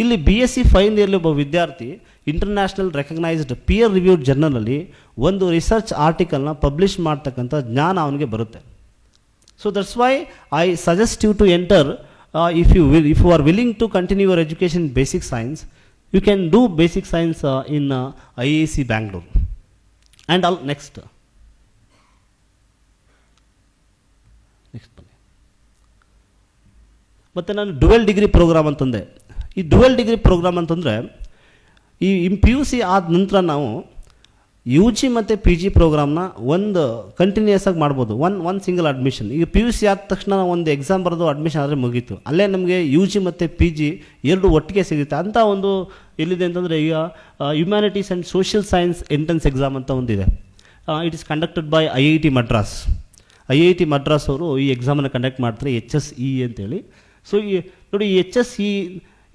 ಇಲ್ಲಿ BSc ಫೈನಲ್ ಇಯರ್ಲಿ ಒಬ್ಬ ವಿದ್ಯಾರ್ಥಿ ಇಂಟರ್ನ್ಯಾಷನಲ್ ರೆಕಗ್ನೈಸ್ಡ್ ಪಿಯರ್ ರಿವ್ಯೂಡ್ ಜರ್ನಲಲ್ಲಿ ಒಂದು ರಿಸರ್ಚ್ ಆರ್ಟಿಕಲ್ನ ಪಬ್ಲಿಷ್ ಮಾಡ್ತಕ್ಕಂಥ ಜ್ಞಾನ ಅವನಿಗೆ ಬರುತ್ತೆ. So that's why I suggest you to enter, if you are willing to continue your education in basic science, you can do basic science in IISc Bangalore. And next ಬನ್ನಿ. ಮತ್ತು ನಾನು ಡುವೆಲ್ ಡಿಗ್ರಿ ಪ್ರೋಗ್ರಾಮ್ ಅಂತಂದೆ. ಈ dual degree program ಅಂತಂದರೆ ಈ PUC ಆದ ನಂತರ ನಾವು UG ಮತ್ತು PG ಪ್ರೋಗ್ರಾಮ್ನ ಒಂದು ಕಂಟಿನ್ಯೂಸ್ ಆಗಿ ಮಾಡ್ಬೋದು, ಒನ್ ಸಿಂಗಲ್ ಅಡ್ಮಿಷನ್. ಈಗ PUC ಆದ ತಕ್ಷಣ ಒಂದು ಎಕ್ಸಾಮ್ ಬರೆದು ಅಡ್ಮಿಷನ್ ಆದರೆ ಮುಗೀತು. ಅಲ್ಲೇ ನಮಗೆ UG ಮತ್ತು PG ಎರಡು ಒಟ್ಟಿಗೆ ಸಿಗುತ್ತೆ ಅಂತ ಒಂದು ಎಲ್ಲಿದೆ ಅಂತಂದರೆ, ಈಗ humanities and social science entrance exam ಅಂತ ಒಂದಿದೆ. It is conducted by IIT Madras. IIT Madras ಅವರು ಈ ಎಕ್ಸಾಮನ್ನು ಕಂಡಕ್ಟ್ ಮಾಡ್ತಾರೆ, HSE ಅಂತೇಳಿ. ಸೊ ಈ ನೋಡಿ, ಈ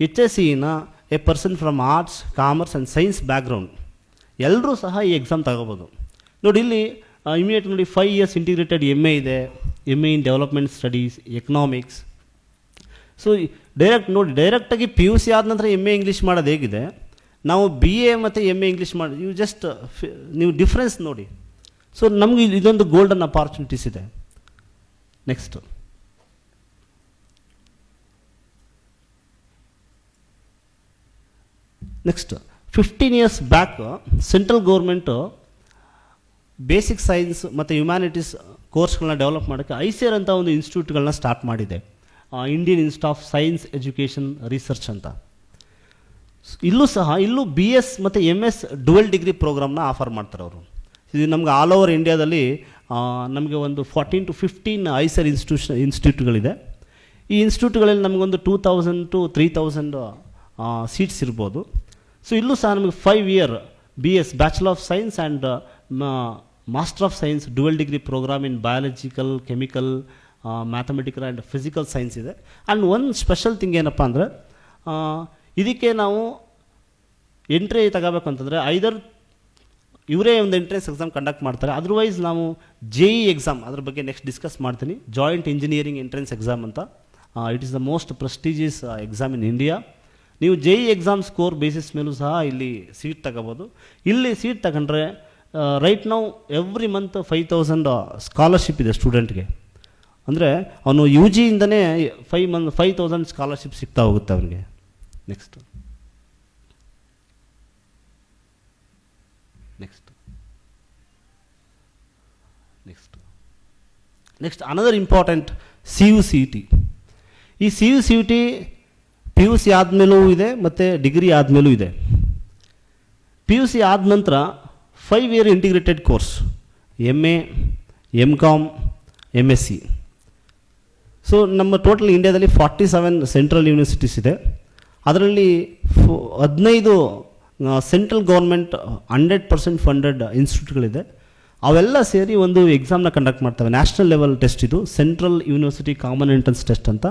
HSEನ a person from arts, commerce and science background ಎಲ್ಲರೂ ಸಹ ಈ ಎಕ್ಸಾಮ್ ತಗೋಬೋದು. ನೋಡಿ ಇಲ್ಲಿ ಇಮಿಡಿಯೇಟ್ ನೋಡಿ 5 years ಇಂಟಿಗ್ರೇಟೆಡ್ MA ಇದೆ, MA ಇನ್ ಡೆವಲಪ್ಮೆಂಟ್ ಸ್ಟಡೀಸ್, ಎಕನಾಮಿಕ್ಸ್. ಸೊ ಡೈರೆಕ್ಟಾಗಿ PUC ಆದ ನಂತರ MA ಇಂಗ್ಲೀಷ್ ಮಾಡೋದು ಹೇಗಿದೆ, ನಾವು BA ಮತ್ತು MA ಇಂಗ್ಲೀಷ್ ಮಾಡಿ ನೀವು ಡಿಫ್ರೆನ್ಸ್ ನೋಡಿ. ಸೊ ನಮಗೆ ಇದೊಂದು ಗೋಲ್ಡನ್ ಅಪಾರ್ಚುನಿಟೀಸ್ ಇದೆ. Next 15 years back central government basic science ಮತ್ತು ಹ್ಯುಮ್ಯಾನಿಟೀಸ್ ಕೋರ್ಸ್ಗಳನ್ನ ಡೆವಲಪ್ ಮಾಡೋಕ್ಕೆ ICAR ಅಂತ ಒಂದು ಇನ್ಸ್ಟಿಟ್ಯೂಟ್ಗಳನ್ನ ಸ್ಟಾರ್ಟ್ ಮಾಡಿದೆ, Indian institute of science education research ಅಂತ. ಇಲ್ಲೂ BS ಮತ್ತು MS ಡುವೆಲ್ ಡಿಗ್ರಿ ಪ್ರೋಗ್ರಾಮ್ನ ಆಫರ್ ಮಾಡ್ತಾರೆ ಅವರು. ಇದು ನಮ್ಗೆ ಆಲ್ ಓವರ್ ಇಂಡಿಯಾದಲ್ಲಿ ನಮಗೆ ಒಂದು 14 to 15 ICAR ಇನ್ಸ್ಟಿಟ್ಯೂಟ್ಗಳಿದೆ. ಈ ಇನ್ಸ್ಟಿಟ್ಯೂಟ್ಗಳಲ್ಲಿ ನಮಗೊಂದು 2000 to 3000 ಸೀಟ್ಸ್ ಇರ್ಬೋದು. ಸೊ ಇಲ್ಲೂ ಸಹ ನಮಗೆ 5 year BS bachelor of science and master of science dual degree programme in biological, chemical, mathematical and physical science ಇದೆ. ಆ್ಯಂಡ್ ಒಂದು ಸ್ಪೆಷಲ್ ಥಿಂಗ್ ಏನಪ್ಪ ಅಂದರೆ, ಇದಕ್ಕೆ ನಾವು ಎಂಟ್ರಿ ತಗೋಬೇಕು ಅಂತಂದರೆ ಐದರ್ ಇವರೇ ಒಂದು ಎಂಟ್ರೆನ್ಸ್ ಎಕ್ಸಾಮ್ ಕಂಡಕ್ಟ್ ಮಾಡ್ತಾರೆ, ಅದರ್ವೈಸ್ ನಾವು JEE ಎಕ್ಸಾಮ್, ಅದ್ರ ಬಗ್ಗೆ ನೆಕ್ಸ್ಟ್ ಡಿಸ್ಕಸ್ ಮಾಡ್ತೀನಿ. ಜಾಯಿಂಟ್ ಇಂಜಿನಿಯರಿಂಗ್ ಎಂಟ್ರೆನ್ಸ್ ಎಕ್ಸಾಮ್ ಅಂತ. It is the most prestigious exam in India. ನೀವು JEE ಎಕ್ಸಾಮ್ ಸ್ಕೋರ್ ಬೇಸಿಸ್ ಮೇಲೂ ಸಹ ಇಲ್ಲಿ ಸೀಟ್ ತಗೋಬೋದು. ಇಲ್ಲಿ ಸೀಟ್ ತಗೊಂಡ್ರೆ ರೈಟ್ ನಾವು ಎವ್ರಿ ಮಂತ್ 5000 ಸ್ಕಾಲರ್ಶಿಪ್ ಇದೆ ಸ್ಟೂಡೆಂಟ್ಗೆ. ಅಂದರೆ ಅವನು UG ಇಂದನೇ 5000 ಸ್ಕಾಲರ್ಶಿಪ್ ಸಿಗ್ತಾ ಹೋಗುತ್ತೆ ಅವನಿಗೆ. Next another important CUCET. ಈ CUCET PUC ಆದಮೇಲೂ ಇದೆ ಮತ್ತು ಡಿಗ್ರಿ ಆದಮೇಲೂ ಇದೆ. PUC ಆದ ನಂತರ 5 year integrated course, MA, MCom, MSc. So ನಮ್ಮ ಟೋಟಲ್ ಇಂಡಿಯಾದಲ್ಲಿ 47 ಸೆಂಟ್ರಲ್ ಯೂನಿವರ್ಸಿಟೀಸ್ ಇದೆ. ಅದರಲ್ಲಿ 15 ಸೆಂಟ್ರಲ್ ಗೌರ್ಮೆಂಟ್ 100% ಫಂಡೆಡ್ ಇನ್ಸ್ಟಿಟ್ಯೂಟ್ಗಳಿದೆ. ಅವೆಲ್ಲ ಸೇರಿ ಒಂದು ಎಕ್ಸಾಮ್ನ ಕಂಡಕ್ಟ್ ಮಾಡ್ತವೆ. ನ್ಯಾಷನಲ್ ಲೆವೆಲ್ ಟೆಸ್ಟ್ ಇದು, central university common entrance test ಅಂತ.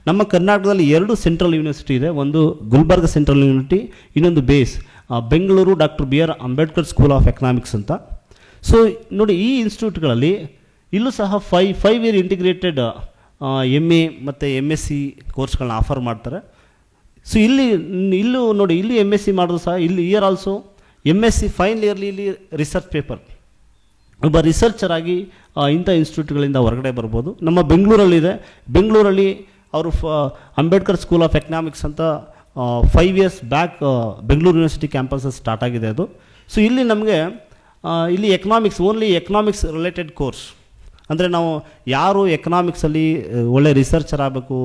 ನಮ್ಮ ಕರ್ನಾಟಕದಲ್ಲಿ 2 ಸೆಂಟ್ರಲ್ ಯೂನಿವರ್ಸಿಟಿ ಇದೆ, ಒಂದು ಗುಲ್ಬರ್ಗ ಸೆಂಟ್ರಲ್ ಯೂನಿವರ್ಸಿಟಿ, ಇನ್ನೊಂದು Bengaluru doctor BR Ambedkar school of economics ಅಂತ. ಸೊ ನೋಡಿ, ಈ ಇನ್ಸ್ಟಿಟ್ಯೂಟ್ಗಳಲ್ಲಿ ಇಲ್ಲೂ ಸಹ 5 year ಇಂಟಿಗ್ರೇಟೆಡ್ MA ಮತ್ತು MSc ಕೋರ್ಸ್ಗಳನ್ನ ಆಫರ್ ಮಾಡ್ತಾರೆ. ಸೊ ಇಲ್ಲೂ ನೋಡಿ, ಇಲ್ಲಿ MSc ಮಾಡೋದು ಸಹ ಇಲ್ಲಿ year also MSc final yearly ಇಲ್ಲಿ ರಿಸರ್ಚ್ ಪೇಪರ್, ಒಬ್ಬ ರಿಸರ್ಚರ್ ಆಗಿ ಇಂಥ ಇನ್ಸ್ಟಿಟ್ಯೂಟ್ಗಳಿಂದ ಹೊರಗಡೆ ಬರ್ಬೋದು. ನಮ್ಮ ಬೆಂಗಳೂರಲ್ಲಿ ಅವರು ಅಂಬೇಡ್ಕರ್ ಸ್ಕೂಲ್ ಆಫ್ ಎಕನಾಮಿಕ್ಸ್ ಅಂತ 5 years ಬ್ಯಾಕ್ ಬೆಂಗಳೂರು ಯೂನಿವರ್ಸಿಟಿ ಕ್ಯಾಂಪಸಲ್ಲಿ ಸ್ಟಾರ್ಟ್ ಆಗಿದೆ ಅದು. ಸೊ ಇಲ್ಲಿ ನಮಗೆ ಇಲ್ಲಿ ಓನ್ಲಿ ಎಕನಾಮಿಕ್ಸ್ ರಿಲೇಟೆಡ್ ಕೋರ್ಸ್, ಅಂದರೆ ನಾವು ಯಾರು ಎಕನಾಮಿಕ್ಸಲ್ಲಿ ಒಳ್ಳೆ ರಿಸರ್ಚರ್ ಆಗಬೇಕು,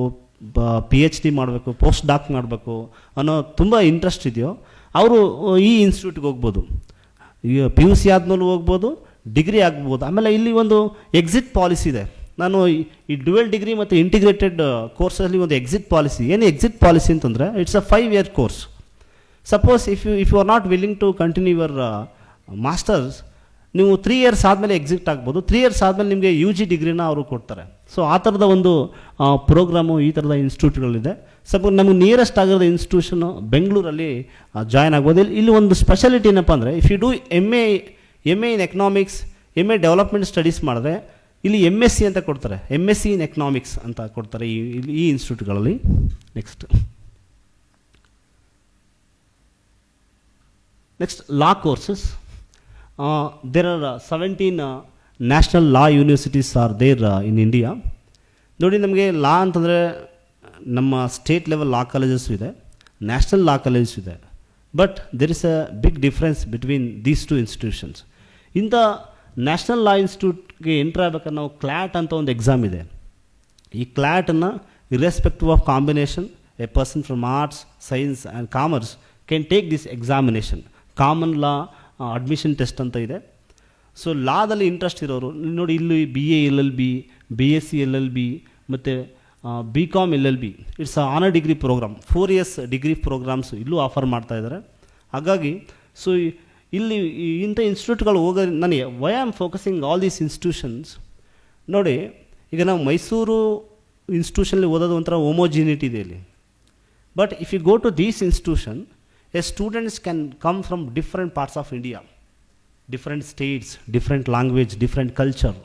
PhD ಮಾಡಬೇಕು, ಪೋಸ್ಟ್ ಡಾಕ್ ಮಾಡಬೇಕು ಅನ್ನೋ ತುಂಬ ಇಂಟ್ರೆಸ್ಟ್ ಇದೆಯೋ ಅವರು ಈ ಇನ್ಸ್ಟಿಟ್ಯೂಟ್ಗೆ ಹೋಗ್ಬೋದು. ಈಗ PUC ಆದಮೇಲೂ ಹೋಗ್ಬೋದು, ಡಿಗ್ರಿ ಆಗ್ಬೋದು. ಆಮೇಲೆ ಇಲ್ಲಿ ಒಂದು ಎಕ್ಸಿಟ್ ಪಾಲಿಸಿ ಇದೆ. ನಾನು ಈ ಡುವೆಲ್ ಡಿಗ್ರಿ ಮತ್ತು ಇಂಟಿಗ್ರೇಟೆಡ್ ಕೋರ್ಸಲ್ಲಿ ಒಂದು ಎಕ್ಸಿಟ್ ಪಾಲಿಸಿ. ಏನು ಎಕ್ಸಿಟ್ ಪಾಲಿಸಿ ಅಂತಂದರೆ, it's a 5 year course. Suppose if you are not willing to continue your masters, ನೀವು 3 ಇಯರ್ಸ್ ಆದಮೇಲೆ ಎಕ್ಸಿಟ್ ಆಗ್ಬೋದು. 3 ಇಯರ್ಸ್ ಆದಮೇಲೆ ನಿಮಗೆ ಯು ಜಿ ಡಿಗ್ರಿನ ಅವರು ಕೊಡ್ತಾರೆ. ಸೊ ಆ ಥರದ ಒಂದು ಪ್ರೋಗ್ರಾಮು, ಈ ಥರದ ಇನ್ಸ್ಟಿಟ್ಯೂಟ್ಗಳಿದೆ. ಸ್ವಲ್ಪ ನಮಗೆ ನಿಯರೆಸ್ಟ್ ಆಗಿರೋ ಇನ್ಸ್ಟಿಟ್ಯೂಷನು ಬೆಂಗಳೂರಲ್ಲಿ ಜಾಯ್ನ್ ಆಗ್ಬೋದು. ಇಲ್ಲಿ ಒಂದು ಸ್ಪೆಷಾಲಿಟಿ ಏನಪ್ಪ ಅಂದರೆ, if you do M A in economics, M A development studies ಮಾಡಿದ್ರೆ ಇಲ್ಲಿ MSc ಅಂತ ಕೊಡ್ತಾರೆ, MSc ಇನ್ ಎಕನಾಮಿಕ್ಸ್ ಅಂತ ಕೊಡ್ತಾರೆ ಈ ಇನ್ಸ್ಟಿಟ್ಯೂಟ್ಗಳಲ್ಲಿ. Next law courses. There are 17 national law universities are there in India. ನೋಡಿ, ನಮಗೆ ಲಾ ಅಂತಂದರೆ ನಮ್ಮ ಸ್ಟೇಟ್ ಲೆವೆಲ್ ಲಾ ಕಾಲೇಜಸ್ಸು ಇದೆ, ನ್ಯಾಷನಲ್ ಲಾ ಕಾಲೇಜಸ್ ಇದೆ. But there is a big difference between these two institutions. ಇಂಥ ನ್ಯಾಷನಲ್ ಲಾ ಇನ್ಸ್ಟಿಟ್ಯೂಟ್ಗೆ entry ಆಗಬೇಕಾದ್ರೆ ನಾವು ಕ್ಲ್ಯಾಟ್ ಅಂತ ಒಂದು ಎಕ್ಸಾಮ್ ಇದೆ. ಈ ಕ್ಲ್ಯಾಟನ್ನು irrespective of combination, a person from arts, science and commerce can take this examination. Common law admission test ಅಂತ ಇದೆ. ಸೊ ಲಾದಲ್ಲಿ ಇಂಟ್ರೆಸ್ಟ್ ಇರೋರು ನೋಡಿ, ಇಲ್ಲಿ BA LLB, BSc LLB ಮತ್ತು BCom LLB, it's honour degree programme, 4 years degree programmes ಇಲ್ಲೂ offer ಮಾಡ್ತಾ ಇದ್ದಾರೆ. ಹಾಗಾಗಿ ಸೊ ಇಲ್ಲಿ ಇಂಥ ಇನ್ಸ್ಟಿಟ್ಯೂಟ್ಗಳು ಹೋಗೋದು, ನನಗೆ why am focusing all these institutions. ನೋಡಿ, ಈಗ ನಾವು ಮೈಸೂರು ಇನ್ಸ್ಟಿಟ್ಯೂಷನಲ್ಲಿ ಓದೋದು ಒಂಥರ ಹೋಮೋಜಿನಿಟಿ ಇದೆ ಇಲ್ಲಿ. But if you go to these institution, a students can come from different parts of India, different states, different language, different culture.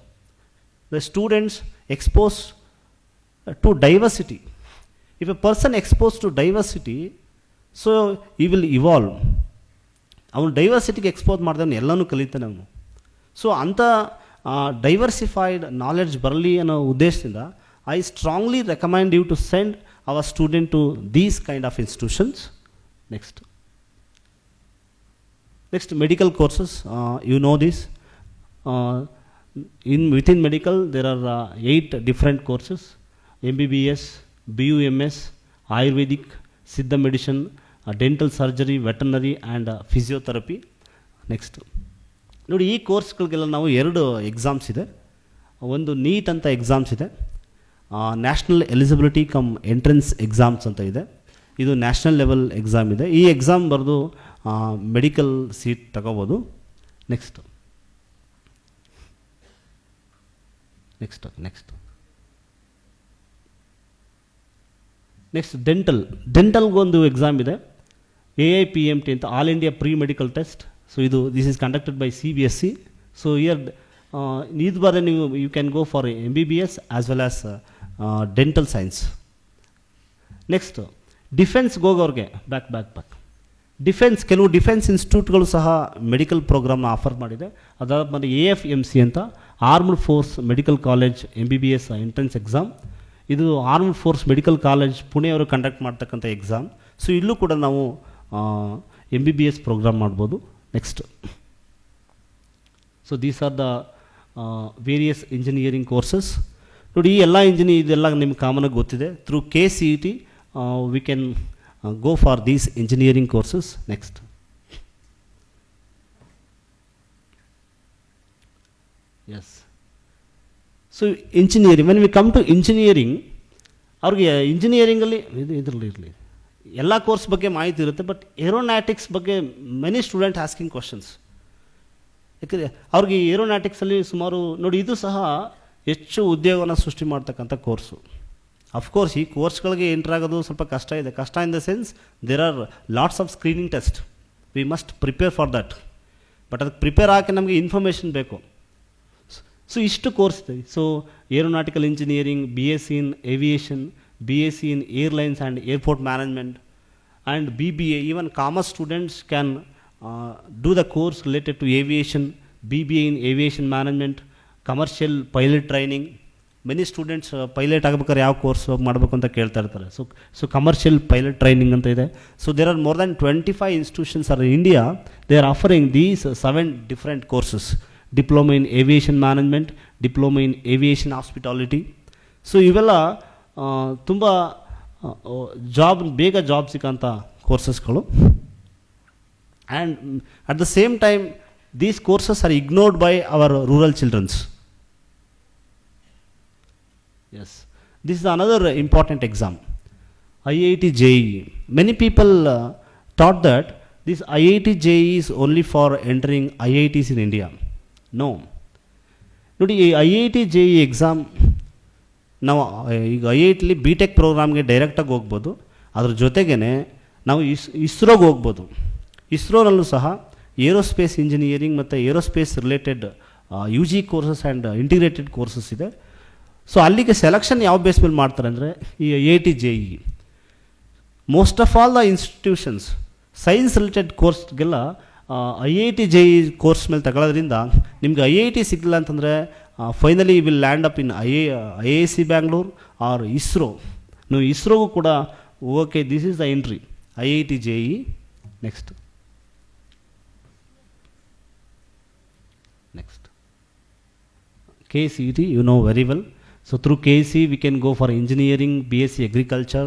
The students exposed to diversity. If a person exposed to diversity, so he will evolve. ಅವನು ಡೈವರ್ಸಿಟಿಗೆ expose ಮಾಡಿದವನು ಎಲ್ಲನೂ ಕಲಿತಾನೆ ಅವನು. So ಅಂಥ diversified knowledge ಬರಲಿ ಅನ್ನೋ ಉದ್ದೇಶದಿಂದ I strongly recommend you to send our student to these kind of institutions. Next, medical courses. You know this. Within medical, there are 8 different courses: MBBS, BUMS, Ayurvedic, Siddha medicine, dental surgery, veterinary, and physiotherapy. Next, ನೋಡಿ, ಈ ಕೋರ್ಸ್ಗಳಿಗೆಲ್ಲ ನಾವು 2 exams ಇದೆ. ಒಂದು neat ಅಂತ exams ಇದೆ, national eligibility come entrance exams ಅಂತ ಇದೆ. ಇದು ನ್ಯಾಷನಲ್ ಲೆವೆಲ್ ಎಕ್ಸಾಮ್ ಇದೆ. ಈ ಎಕ್ಸಾಮ್ ಬರೆದು ಮೆಡಿಕಲ್ ಸೀಟ್ ತಗೋಬೋದು. ನೆಕ್ಸ್ಟ್ ಡೆಂಟಲ್ಗೊಂದು ಎಕ್ಸಾಮ್ ಇದೆ, AIPMT ಅಂತ, all India pre medical test. So this is conducted by CBSE. So year ಇದು ಬರ ನೀವು you can go for MBBS as well as dental science. Next ಡಿಫೆನ್ಸ್ಗೆ ಹೋಗೋರಿಗೆ ಬ್ಯಾಕ್ ಕೆಲವು ಡಿಫೆನ್ಸ್ ಇನ್ಸ್ಟಿಟ್ಯೂಟ್ಗಳು ಸಹ ಮೆಡಿಕಲ್ ಪ್ರೋಗ್ರಾಮ್ನ ಆಫರ್ ಮಾಡಿದೆ. ಅದಾದ್ಮೇಲೆ AFMC ಅಂತ, armed force medical college MBBS entrance exam. ಇದು ಆರ್ಮ್ಡ್ ಫೋರ್ಸ್ ಮೆಡಿಕಲ್ ಕಾಲೇಜ್ ಪುಣೆಯವರು ಕಂಡಕ್ಟ್ ಮಾಡ್ತಕ್ಕಂಥ ಎಕ್ಸಾಮ್. ಸೊ ಇಲ್ಲೂ ಕೂಡ ನಾವು MBBS ಪ್ರೋಗ್ರಾಮ್ ಮಾಡ್ಬೋದು. Next, so these are the various engineering courses. ನೋಡಿ, ಈ ಎಲ್ಲ ಇದೆಲ್ಲ ನಿಮ್ಗೆ ಕಾಮನಾಗಿ ಗೊತ್ತಿದೆ. Through KCET we can go for these engineering courses. Next, yes. So engineering, when we come to engineering, ಅವ್ರಿಗೆ ಇಂಜಿನಿಯರಿಂಗಲ್ಲಿ ಇದರಲ್ಲಿ ಇರಲಿ ಎಲ್ಲ ಕೋರ್ಸ್ ಬಗ್ಗೆ ಮಾಹಿತಿ ಇರುತ್ತೆ. ಬಟ್ ಏರೋನಾಟಿಕ್ಸ್ ಬಗ್ಗೆ ಮೆನಿ ಸ್ಟೂಡೆಂಟ್ ಆಸ್ಕಿಂಗ್ ಕ್ವಶನ್ಸ್. ಯಾಕಂದರೆ ಅವ್ರಿಗೆ ಏರೋನಾಟಿಕ್ಸಲ್ಲಿ ಸುಮಾರು ನೋಡಿ, ಇದು ಸಹ ಹೆಚ್ಚು ಉದ್ಯೋಗವನ್ನು ಸೃಷ್ಟಿ ಮಾಡ್ತಕ್ಕಂಥ ಕೋರ್ಸು. ಅಫ್ಕೋರ್ಸ್ ಈ ಕೋರ್ಸ್ಗಳಿಗೆ ಎಂಟ್ರ್ ಆಗೋದು ಸ್ವಲ್ಪ ಕಷ್ಟ ಇದೆ. ಕಷ್ಟ in the sense there are lots of screening test, we must prepare for that. But ಅದಕ್ಕೆ ಪ್ರಿಪೇರ್ ಆಗಿ ನಮಗೆ ಇನ್ಫಾರ್ಮೇಷನ್ ಬೇಕು. ಸೊ ಇಷ್ಟು ಕೋರ್ಸ್ ಇದೆ. So aeronautical engineering, BSc in aviation, BSc in airlines and airport management, and BBA. Even commerce students can do the course related to aviation, BBA in aviation management, commercial pilot training. Many students pilot ಆಗಬೇಕಾದ್ರೆ ಯಾವ course ಮಾಡಬೇಕು ಅಂತ ಕೇಳ್ತಾ ಇರ್ತಾರೆ. So commercial pilot training ಅಂತ ಇದೆ. So there are more than 25 institutions are in India. They are offering these 7 different courses: diploma in aviation management, diploma in aviation hospitality. So ಇವೆಲ್ಲ ತುಂಬ ಬೇಗ ಜಾಬ್ ಸಿಗೋಂಥ ಕೋರ್ಸಸ್ಗಳು. And at the same time these courses are ignored by our rural childrens. Yes, this is another important exam, IIT JEE. Many people thought that this IIT JEE is only for entering IITs in India. No. ನೋಡಿ, ಈ I I T J E exam ನಾವು ಈಗ I I ಟಿಲಿ B tech ಪ್ರೋಗ್ರಾಮ್ಗೆ ಡೈರೆಕ್ಟಾಗಿ ಹೋಗ್ಬೋದು. ಅದ್ರ ಜೊತೆಗೇ ನಾವು ಇಸ್ರೋಗೆ ಹೋಗ್ಬೋದು. ಇಸ್ರೋನಲ್ಲೂ ಸಹ ಏರೋಸ್ಪೇಸ್ ಇಂಜಿನಿಯರಿಂಗ್ ಮತ್ತು aerospace related U G courses and integrated courses ಇದೆ. ಸೊ ಅಲ್ಲಿಗೆ ಸೆಲೆಕ್ಷನ್ ಯಾವ ಬೇಸ್ ಮೇಲೆ ಮಾಡ್ತಾರೆ ಅಂದರೆ ಈ I I T J E. Most of all the institutions science related ಕೋರ್ಸ್ಗೆಲ್ಲ I I T J E course ಮೇಲೆ ತಗೊಳ್ಳೋದ್ರಿಂದ ನಿಮ್ಗೆ ಐ ಐ ಟಿ ಸಿಗಲಿಲ್ಲ ಅಂತಂದರೆ finally will land up in I I C Bangalore or ISRO. ನೀವು ಇಸ್ರೋಗೂ ಕೂಡ okay, this is the entry, I I T J E. Next KCET, you know very well. So through KC we can go for engineering, BSc agriculture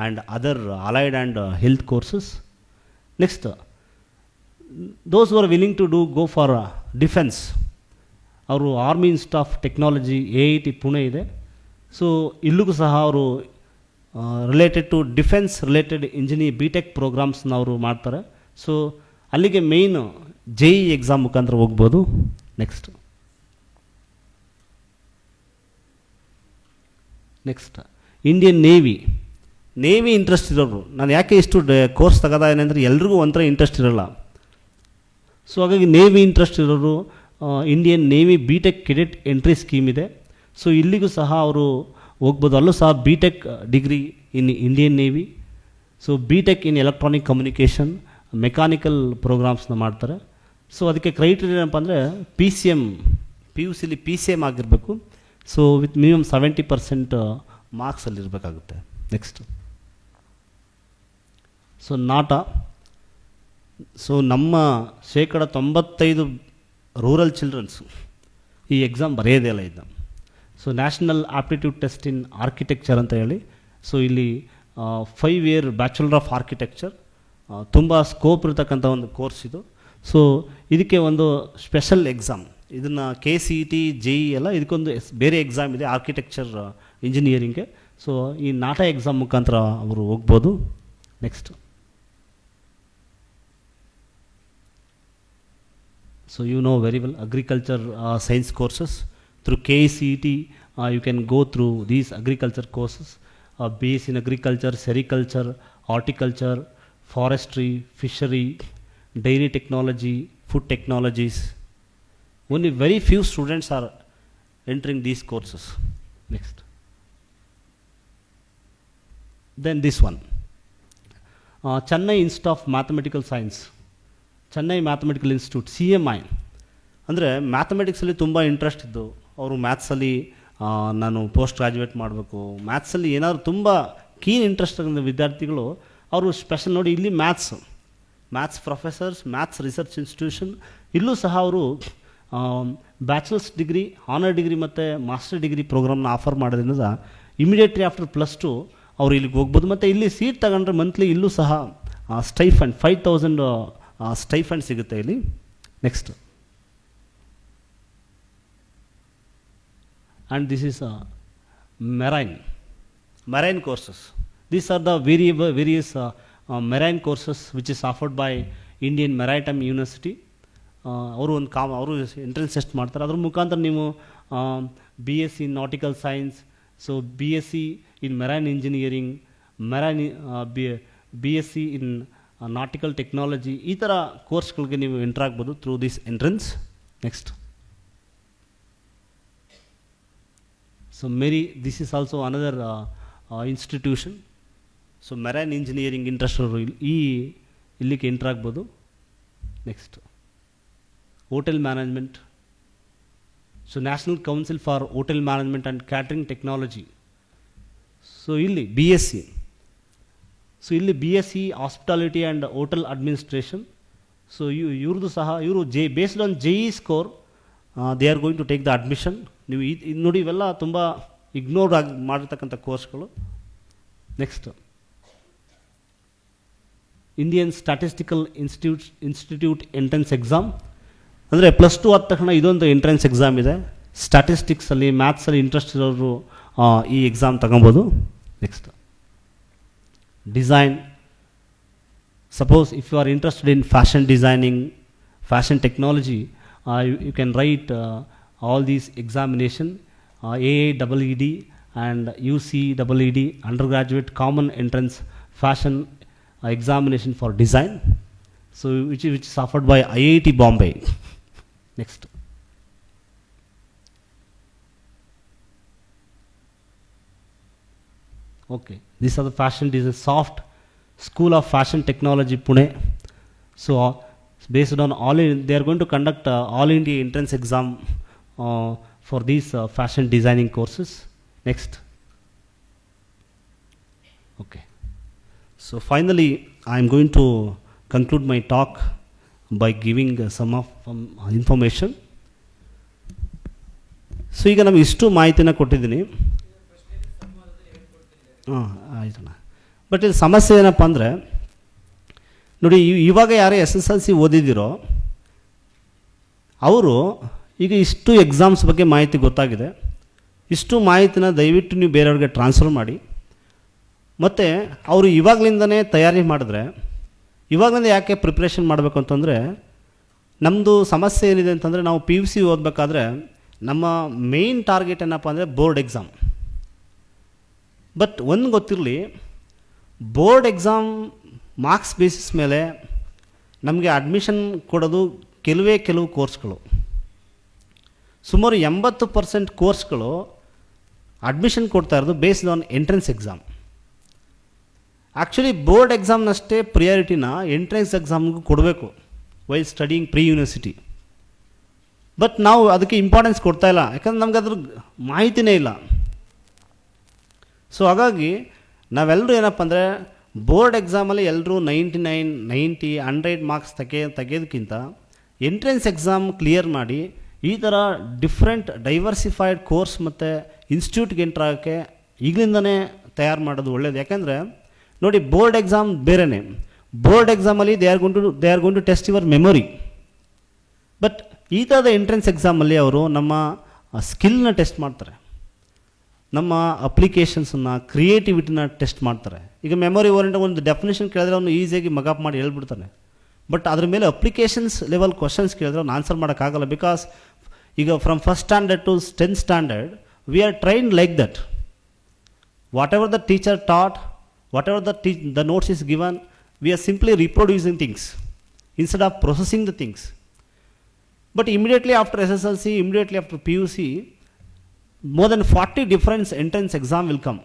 and other allied and health courses. Next, those who are willing to go for defense, ಅವರು army institute of technology AIT Pune ಇದೆ. So ಇಲ್ಲಿಗೂ ಸಹ ಅವರು related to defence related B tech ಪ್ರೋಗ್ರಾಮ್ಸ್ನ ಅವರು ಮಾಡ್ತಾರೆ. So ಅಲ್ಲಿಗೆ main J E exam ಮುಖಾಂತರ ಹೋಗ್ಬೋದು. ನೆಕ್ಸ್ಟ್ ಇಂಡಿಯನ್ ನೇವಿ ಇಂಟ್ರೆಸ್ಟ್ ಇರೋರು. ನಾನು ಯಾಕೆ ಇಷ್ಟು ಕೋರ್ಸ್ ತಗೋದಾನೆ ಅಂದರೆ ಎಲ್ರಿಗೂ ಒಂಥರ ಇಂಟ್ರೆಸ್ಟ್ ಇರೋಲ್ಲ. ಸೊ ಹಾಗಾಗಿ ನೇವಿ ಇಂಟ್ರೆಸ್ಟ್ ಇರೋರು Indian navy B tech cadet entry scheme ಇದೆ. ಸೊ ಇಲ್ಲಿಗೂ ಸಹ ಅವರು ಹೋಗ್ಬೋದು. ಅಲ್ಲೂ ಸಹ B tech degree in Indian navy. So B tech in electronic communication, mechanical ಪ್ರೋಗ್ರಾಮ್ಸ್ನ ಮಾಡ್ತಾರೆ. ಸೊ ಅದಕ್ಕೆ ಕ್ರೈಟೀರಿಯಾ ಏನಪ್ಪ ಅಂದರೆ PCM, PUCಲಿ PCM ಆಗಿರಬೇಕು. ಸೊ ವಿತ್ ಮಿನಿಮಮ್ 70% ಮಾರ್ಕ್ಸಲ್ಲಿರಬೇಕಾಗುತ್ತೆ. Next, so NATA. ಸೊ ನಮ್ಮ 95% ರೂರಲ್ ಚಿಲ್ಡ್ರನ್ಸು ಈ ಎಕ್ಸಾಮ್ ಬರೆಯೋದೇ ಇಲ್ಲ ಇದನ್ನು. So national aptitude test in architecture ಅಂತ ಹೇಳಿ. ಸೊ ಇಲ್ಲಿ 5 ಇಯರ್ ಬ್ಯಾಚುಲರ್ ಆಫ್ ಆರ್ಕಿಟೆಕ್ಚರ್, ತುಂಬ ಸ್ಕೋಪ್ ಇರತಕ್ಕಂಥ ಒಂದು ಕೋರ್ಸ್ ಇದು. ಸೊ ಇದಕ್ಕೆ ಒಂದು ಸ್ಪೆಷಲ್ ಎಕ್ಸಾಮ್, ಇದನ್ನು KCET JE ಎಲ್ಲ ಇದಕ್ಕೊಂದು ಬೇರೆ ಎಕ್ಸಾಮ್ ಇದೆ ಆರ್ಕಿಟೆಕ್ಚರ್ ಇಂಜಿನಿಯರಿಂಗ್ಗೆ. ಸೊ ಈ ನಾಟಾ ಎಕ್ಸಾಮ್ ಮುಖಾಂತರ ಅವರು ಹೋಗ್ಬೋದು. Next, so you know very well agriculture science courses. Through KCET you can go through these agriculture courses, BSc in agriculture, sericulture, horticulture, forestry, fishery, dairy technology, food technologies. Only very few students are entering these courses. Next, then this one, Chennai Institute of Mathematical Science, Chennai mathematical institute CMI. ಅಂದರೆ ಮ್ಯಾಥಮೆಟಿಕ್ಸಲ್ಲಿ ತುಂಬ interest ಇದ್ದು ಅವರು ಮ್ಯಾಥ್ಸಲ್ಲಿ ನಾನು post graduate ಮಾಡಬೇಕು, ಮ್ಯಾಥ್ಸಲ್ಲಿ ಏನಾದರೂ ತುಂಬ keen interest ಆಗಿದ್ದ ವಿದ್ಯಾರ್ಥಿಗಳು ಅವರು ಸ್ಪೆಷಲ್ ನೋಡಿ ಇಲ್ಲಿ maths professors, maths research institution, ಇಲ್ಲೂ ಸಹ ಅವರು ಬ್ಯಾಚುಲರ್ಸ್ ಡಿಗ್ರಿ, ಆನರ್ ಡಿಗ್ರಿ ಮತ್ತು ಮಾಸ್ಟರ್ ಡಿಗ್ರಿ ಪ್ರೋಗ್ರಾಮ್ನ ಆಫರ್ ಮಾಡೋದ್ರಿಂದ ಇಮಿಡಿಯೇಟ್ಲಿ ಆಫ್ಟರ್ +2 ಅವರು ಇಲ್ಲಿಗೆ ಹೋಗ್ಬೋದು. ಮತ್ತು ಇಲ್ಲಿ ಸೀಟ್ ತಗೊಂಡ್ರೆ ಮಂತ್ಲಿ ಇಲ್ಲೂ ಸಹ ಸ್ಟೈಫಂಡ್ 5,000 ಸ್ಟೈಫಂಡ್ ಸಿಗುತ್ತೆ ಇಲ್ಲಿ. Next, and this is marine courses. These are the various marine courses which is offered by Indian maritime university. ಅವರು ಅವರು ಎಂಟ್ರೆನ್ಸ್ ಟೆಸ್ಟ್ ಮಾಡ್ತಾರೆ. ಅದ್ರ ಮುಖಾಂತರ ನೀವು BSc in nautical science, so BSc in marine engineering, BSc in nautical technology, ಈ ಥರ ಕೋರ್ಸ್ಗಳಿಗೆ ನೀವು ಎಂಟರ್ ಆಗ್ಬೋದು through this entrance. Next, so this is also another institution. So marine engineering interest ಅವರು ಇಲ್ಲಿಗೆ ಎಂಟರ್ ಆಗ್ಬೋದು. Next, hotel management. So national council for hotel management and catering technology. So ಇಲ್ಲಿ BSc. So ಇಲ್ಲಿ BSc hospitality and hotel administration. So ಇವ್ರದ್ದು ಸಹ ಇವರು based on JE score they are going to take the admission. ನೀವು ಇದು ನೋಡಿ, ಇವೆಲ್ಲ ತುಂಬ ಇಗ್ನೋರ್ ಮಾಡಿರ್ತಕ್ಕಂಥ ಕೋರ್ಸ್ಗಳು. Next, Indian statistical institute entrance exam. ಅಂದರೆ +2 ಆದ ತಕ್ಷಣ ಇದೊಂದು ಎಂಟ್ರೆನ್ಸ್ ಎಕ್ಸಾಮ್ ಇದೆ. ಸ್ಟ್ಯಾಟಿಸ್ಟಿಕ್ಸಲ್ಲಿ, ಮ್ಯಾಥ್ಸಲ್ಲಿ ಇಂಟ್ರೆಸ್ಟ್ ಇರೋರು ಈ ಎಕ್ಸಾಮ್ ತಗೊಬೋದು. Next, design. Suppose if you are interested in fashion designing, fashion technology, you can write all these examination, AAEED and UCEED, undergraduate common entrance fashion examination for design, so which is offered by IIT Bombay. Next. Okay, these are the fashion design, SOFT, School of Fashion Technology, Pune. So based on they are going to conduct all India entrance exam for these fashion designing courses. Next. Okay. So finally, I am going to conclude my talk by giving some information. So ಈಗ ನಮಗೆ ಇಷ್ಟು ಮಾಹಿತಿನ ಕೊಟ್ಟಿದ್ದೀನಿ. ಆಯ್ತಣ್ಣ. But ಇದು ಸಮಸ್ಯೆ ಏನಪ್ಪ ಅಂದರೆ, ನೋಡಿ ಇವಾಗ ಯಾರು SSLC ಓದಿದಿರೋ ಅವರು ಈಗ ಇಷ್ಟು ಎಕ್ಸಾಮ್ಸ್ ಬಗ್ಗೆ ಮಾಹಿತಿ ಗೊತ್ತಾಗಿದೆ, ಇಷ್ಟು ಮಾಹಿತಿನ ದಯವಿಟ್ಟು ನೀವು ಬೇರೆಯವ್ರಿಗೆ ಟ್ರಾನ್ಸ್ಫರ್ ಮಾಡಿ. ಮತ್ತು ಅವರು ಇವಾಗಲಿಂದನೇ ತಯಾರಿ ಮಾಡಿದ್ರೆ, ಇವಾಗಲಿಂದ ಯಾಕೆ ಪ್ರಿಪ್ರೇಷನ್ ಮಾಡಬೇಕು ಅಂತಂದರೆ, ನಮ್ಮದು ಸಮಸ್ಯೆ ಏನಿದೆ ಅಂತಂದರೆ, ನಾವು PUC ಓದಬೇಕಾದ್ರೆ ನಮ್ಮ ಮೇಯ್ನ್ ಟಾರ್ಗೆಟ್ ಏನಪ್ಪ ಅಂದರೆ ಬೋರ್ಡ್ ಎಕ್ಸಾಮ್. ಬಟ್ ಒಂದು ಗೊತ್ತಿರಲಿ, ಬೋರ್ಡ್ ಎಕ್ಸಾಮ್ ಮಾರ್ಕ್ಸ್ ಬೇಸಿಸ್ ಮೇಲೆ ನಮಗೆ ಅಡ್ಮಿಷನ್ ಕೊಡೋದು ಕೆಲವು ಕೋರ್ಸ್ಗಳು. ಸುಮಾರು 80% ಕೋರ್ಸ್ಗಳು ಅಡ್ಮಿಷನ್ ಕೊಡ್ತಾ ಇರೋದು based on entrance exam. Actually board ಎಕ್ಸಾಮ್ನಷ್ಟೇ ಪ್ರಿಯಾರಿಟಿನ ಎಂಟ್ರೆನ್ಸ್ ಎಕ್ಸಾಮ್ಗೂ ಕೊಡಬೇಕು while studying pre university. But ನಾವು ಅದಕ್ಕೆ ಇಂಪಾರ್ಟೆನ್ಸ್ ಕೊಡ್ತಾ ಇಲ್ಲ, ಯಾಕಂದ್ರೆ ನಮ್ಗೆ ಅದ್ರ ಮಾಹಿತಿನೇ ಇಲ್ಲ. ಸೊ ಹಾಗಾಗಿ ನಾವೆಲ್ಲರೂ ಏನಪ್ಪ ಅಂದರೆ, ಬೋರ್ಡ್ ಎಕ್ಸಾಮಲ್ಲಿ ಎಲ್ಲರೂ 99, 90, 100 ಮಾರ್ಕ್ಸ್ ತೆಗೆಯೋದಕ್ಕಿಂತ ಎಂಟ್ರೆನ್ಸ್ ಎಕ್ಸಾಮ್ ಕ್ಲಿಯರ್ ಮಾಡಿ ಈ ಥರ ಡಿಫ್ರೆಂಟ್ ಡೈವರ್ಸಿಫೈಡ್ ಕೋರ್ಸ್ ಮತ್ತು ಇನ್ಸ್ಟಿಟ್ಯೂಟ್ಗೆ ಎಂಟ್ರ್ ಆಗೋಕ್ಕೆ ಈಗಲಿಂದನೇ ತಯಾರು ಮಾಡೋದು ಒಳ್ಳೆಯದು. ಯಾಕೆಂದರೆ ನೋಡಿ, ಬೋರ್ಡ್ ಎಕ್ಸಾಮ್ ಬೇರೆಯೇ. ಬೋರ್ಡ್ ಎಕ್ಸಾಮಲ್ಲಿ they are going to test your memory. But ಈ ಥರದ ಎಂಟ್ರೆನ್ಸ್ ಎಕ್ಸಾಮಲ್ಲಿ ಅವರು ನಮ್ಮ ಸ್ಕಿಲ್ನ ಟೆಸ್ಟ್ ಮಾಡ್ತಾರೆ, ನಮ್ಮ ಅಪ್ಲಿಕೇಶನ್ಸನ್ನು, ಕ್ರಿಯೇಟಿವಿಟಿನ ಟೆಸ್ಟ್ ಮಾಡ್ತಾರೆ. ಈಗ ಮೆಮೊರಿ ಓರಿಯೆಂಟ್ ಒಂದು ಡೆಫಿನೇಷನ್ ಕೇಳಿದ್ರೆ ಅವನು ಈಸಿಯಾಗಿ ಮಗಪ್ ಮಾಡಿ ಹೇಳ್ಬಿಡ್ತಾನೆ. ಬಟ್ ಅದ್ರ ಮೇಲೆ ಅಪ್ಲಿಕೇಶನ್ಸ್ ಲೆವೆಲ್ ಕ್ವಶನ್ಸ್ ಕೇಳಿದ್ರೆ ಅವ್ನು ಆನ್ಸರ್ ಮಾಡೋಕ್ಕಾಗಲ್ಲ. ಬಿಕಾಸ್ ಈಗ from first standard to 10th standard we are trained like that. Whatever the teacher taught, whatever the notes is given, we are simply reproducing things instead of processing the things. But immediately after SSLC, immediately after PUC, more than 40 different entrance exam will come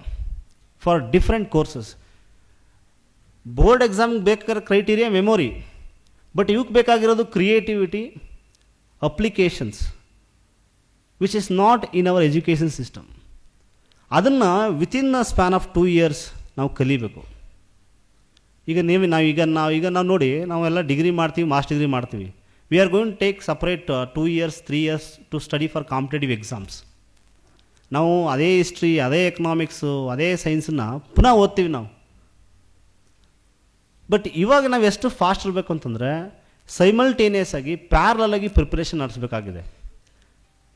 for different courses. Board exam ಬೇಕಾಗಿರೋ criteria memory, but ಇವಕ್ಕೆ ಬೇಕಾಗಿರೋದು creativity, applications, which is not in our education system. ಅದನ್ನು within a span of 2 years ನಾವು ಕಲಿಬೇಕು. ಈಗ ನಾವು ನೋಡಿ, ನಾವೆಲ್ಲ ಡಿಗ್ರಿ ಮಾಡ್ತೀವಿ, ಮಾಸ್ಟರ್ ಡಿಗ್ರಿ ಮಾಡ್ತೀವಿ. We are going to take separate 2 years, 3 years to study for competitive exams. ನಾವು ಅದೇ ಹಿಸ್ಟ್ರಿ, ಅದೇ ಎಕನಾಮಿಕ್ಸು, ಅದೇ ಸೈನ್ಸನ್ನ ಪುನಃ ಓದ್ತೀವಿ ನಾವು. ಬಟ್ ಇವಾಗ ನಾವು ಎಷ್ಟು ಫಾಸ್ಟ್ ಇರಬೇಕು ಅಂತಂದರೆ, ಸೈಮಲ್ಟೇನಿಯಸ್ ಆಗಿ ಪ್ಯಾರಲಲ್ ಆಗಿ ಪ್ರಿಪ್ರೇಷನ್ ನಡೆಸಬೇಕಾಗಿದೆ.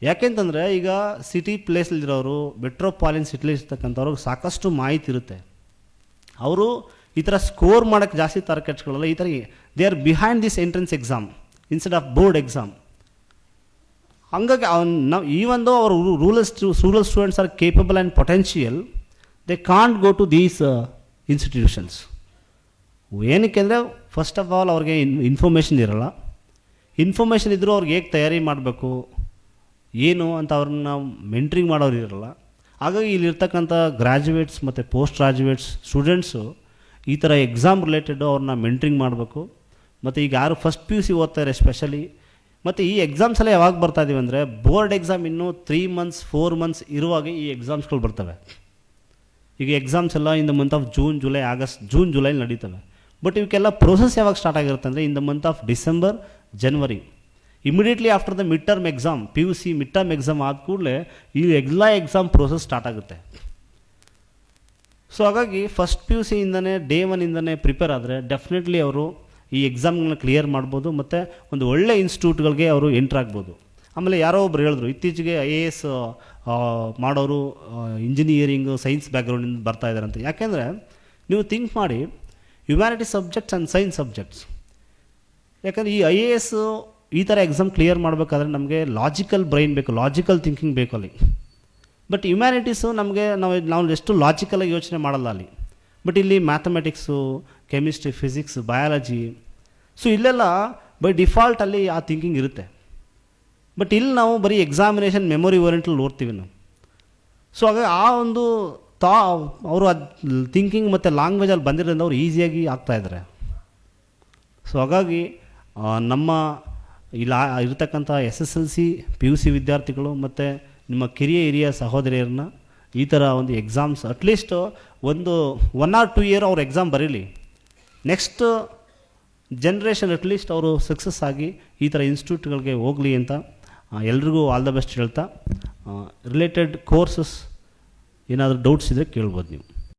ಯಾಕೆಂತಂದರೆ ಈಗ ಸಿಟಿ ಪ್ಲೇಸಲ್ಲಿರೋರು, ಮೆಟ್ರೋಪಾಲಿಯನ್ ಸಿಟಿಲಿ ಇರ್ತಕ್ಕಂಥವ್ರಿಗೆ ಸಾಕಷ್ಟು ಮಾಹಿತಿ ಇರುತ್ತೆ. ಅವರು ಈ ಥರ ಸ್ಕೋರ್ ಮಾಡೋಕ್ಕೆ ಜಾಸ್ತಿ ಟಾರ್ಗೆಟ್ಸ್ಗಳಲ್ಲ. ಈ ಥರ they are behind this entrance exam instead of board exam. ಹಂಗಾಗಿ even though our rural students are capable and potential, they can't go to these institutions. ಏನಕ್ಕೆ ಅಂದರೆ, ಫಸ್ಟ್ ಆಫ್ ಆಲ್ ಅವ್ರಿಗೆ ಇನ್ಫಾರ್ಮೇಷನ್ ಇರೋಲ್ಲ. ಇನ್ಫಾರ್ಮೇಷನ್ ಇದ್ದರೂ ಅವ್ರಿಗೆ ಹೇಗೆ ತಯಾರಿ ಮಾಡಬೇಕು ಏನು ಅಂತ ಅವ್ರನ್ನ ಮೆಂಟ್ರಿಂಗ್ ಮಾಡೋರು ಇರೋಲ್ಲ. ಹಾಗಾಗಿ ಇಲ್ಲಿರ್ತಕ್ಕಂಥ ಗ್ರ್ಯಾಜುಯೇಟ್ಸ್ ಮತ್ತು ಪೋಸ್ಟ್ ಗ್ರ್ಯಾಜುಯೇಟ್ಸ್ ಸ್ಟೂಡೆಂಟ್ಸು ಈ ಥರ ಎಕ್ಸಾಮ್ ರಿಲೇಟೆಡು ಅವ್ರನ್ನ ಮೆಂಟ್ರಿಂಗ್ ಮಾಡಬೇಕು. ಮತ್ತು ಈಗ ಯಾರು ಫಸ್ಟ್ PUC ಓದ್ತಾರೆ ಎಸ್ಪೆಷಲಿ, ಮತ್ತು ಈ ಎಕ್ಸಾಮ್ಸ್ ಎಲ್ಲ ಯಾವಾಗ ಬರ್ತಾ ಇದೀವಿ ಅಂದರೆ, ಬೋರ್ಡ್ ಎಕ್ಸಾಮ್ ಇನ್ನೂ 3 months 4 months ಇರುವಾಗ ಈ ಎಕ್ಸಾಮ್ಸ್ಗಳು ಬರ್ತವೆ. ಈಗ ಎಕ್ಸಾಮ್ಸ್ ಎಲ್ಲ in the month of June July ನಡೀತವೆ. ಬಟ್ ಇವಕ್ಕೆಲ್ಲ ಪ್ರೋಸೆಸ್ ಯಾವಾಗ ಸ್ಟಾರ್ಟ್ ಆಗಿರುತ್ತೆ ಅಂದರೆ, in the month of December, January. Immediately after the mid term exam, PUC mid term exam ಆದ ಕೂಡಲೇ ಈ ಎಲ್ಲ ಎಕ್ಸಾಮ್ ಪ್ರೋಸೆಸ್ ಸ್ಟಾರ್ಟ್ ಆಗುತ್ತೆ. ಸೊ ಹಾಗಾಗಿ ಫಸ್ಟ್ PUC ಇಂದನೇ ಡೇ 1 ಇಂದನೇ ಪ್ರಿಪೇರ್ ಆದರೆ ಡೆಫಿನೆಟ್ಲಿ ಅವರು ಈ ಎಕ್ಸಾಮ್ಗಳನ್ನ ಕ್ಲಿಯರ್ ಮಾಡ್ಬೋದು ಮತ್ತು ಒಂದು ಒಳ್ಳೆ ಇನ್ಸ್ಟಿಟ್ಯೂಟ್ಗಳಿಗೆ ಅವರು ಎಂಟ್ರ್ ಆಗ್ಬೋದು. ಆಮೇಲೆ ಯಾರೋ ಒಬ್ರು ಹೇಳಿದ್ರು, ಇತ್ತೀಚೆಗೆ IAS ಮಾಡೋರು ಇಂಜಿನಿಯರಿಂಗು, ಸೈನ್ಸ್ ಬ್ಯಾಕ್ಗ್ರೌಂಡಿಂದ ಬರ್ತಾ ಇದ್ದಾರೆ ಅಂತ. ಯಾಕೆಂದರೆ ನೀವು ಥಿಂಕ್ ಮಾಡಿ, humanity subjects and science subjects. ಯಾಕಂದರೆ ಈ IAS ಈ ಥರ ಎಕ್ಸಾಮ್ ಕ್ಲಿಯರ್ ಮಾಡಬೇಕಾದ್ರೆ ನಮಗೆ ಲಾಜಿಕಲ್ ಬ್ರೈನ್ ಬೇಕು, ಲಾಜಿಕಲ್ ಥಿಂಕಿಂಗ್ ಬೇಕು ಅಲ್ಲಿ. ಬಟ್ ಹ್ಯುಮ್ಯಾನಿಟೀಸು ನಮಗೆ ನಾವು ಎಷ್ಟು ಲಾಜಿಕಲಾಗಿ ಯೋಚನೆ ಮಾಡಲ್ಲ ಅಲ್ಲಿ. ಬಟ್ ಇಲ್ಲಿ mathematics, chemistry, physics, biology, so ಇಲ್ಲೆಲ್ಲ ಬೈ ಡಿಫಾಲ್ಟ್ ಅಲ್ಲಿ ಆ ಥಿಂಕಿಂಗ್ ಇರುತ್ತೆ. ಬಟ್ ಇಲ್ಲಿ ನಾವು ಬರೀ ಎಕ್ಸಾಮಿನೇಷನ್ ಮೆಮೊರಿ ಓರಿಯೆಂಟಲ್ಲಿ ಓದ್ತೀವಿ ನಾವು. ಸೊ ಹಾಗಾಗಿ ಆ ಒಂದು ಅವರು ಥಿಂಕಿಂಗ್ ಮತ್ತು ಲ್ಯಾಂಗ್ವೇಜಲ್ಲಿ ಬಂದಿರೋದ್ರಿಂದ ಅವ್ರು ಈಸಿಯಾಗಿ ಆಗ್ತಾಯಿದ್ದಾರೆ. ಸೊ ಹಾಗಾಗಿ ನಮ್ಮ ಇಲ್ಲಿ ಇರತಕ್ಕಂಥ SSLC PUC ವಿದ್ಯಾರ್ಥಿಗಳು ಮತ್ತು ನಿಮ್ಮ ಕಿರಿಯ ಹಿರಿಯ ಸಹೋದರಿಯರನ್ನ ಈ ಥರ ಒಂದು ಎಕ್ಸಾಮ್ಸ್ ಅಟ್ಲೀಸ್ಟ್ ಒಂದು 1 or 2 ಇಯರ್ ಅವ್ರು ಎಕ್ಸಾಮ್ ಬರೀಲಿ, ನೆಕ್ಸ್ಟ್ ಜನ್ರೇಷನ್ ಅಟ್ಲೀಸ್ಟ್ ಅವರು ಸಕ್ಸಸ್ ಆಗಿ ಈ ಥರ ಇನ್ಸ್ಟಿಟ್ಯೂಟ್ಗಳಿಗೆ ಹೋಗಲಿ ಅಂತ ಎಲ್ರಿಗೂ ಆಲ್ ದ ಬೆಸ್ಟ್ ಹೇಳ್ತಾ, ರಿಲೇಟೆಡ್ ಕೋರ್ಸಸ್ ಏನಾದರೂ ಡೌಟ್ಸ್ ಇದ್ದರೆ ಕೇಳ್ಬೋದು ನೀವು.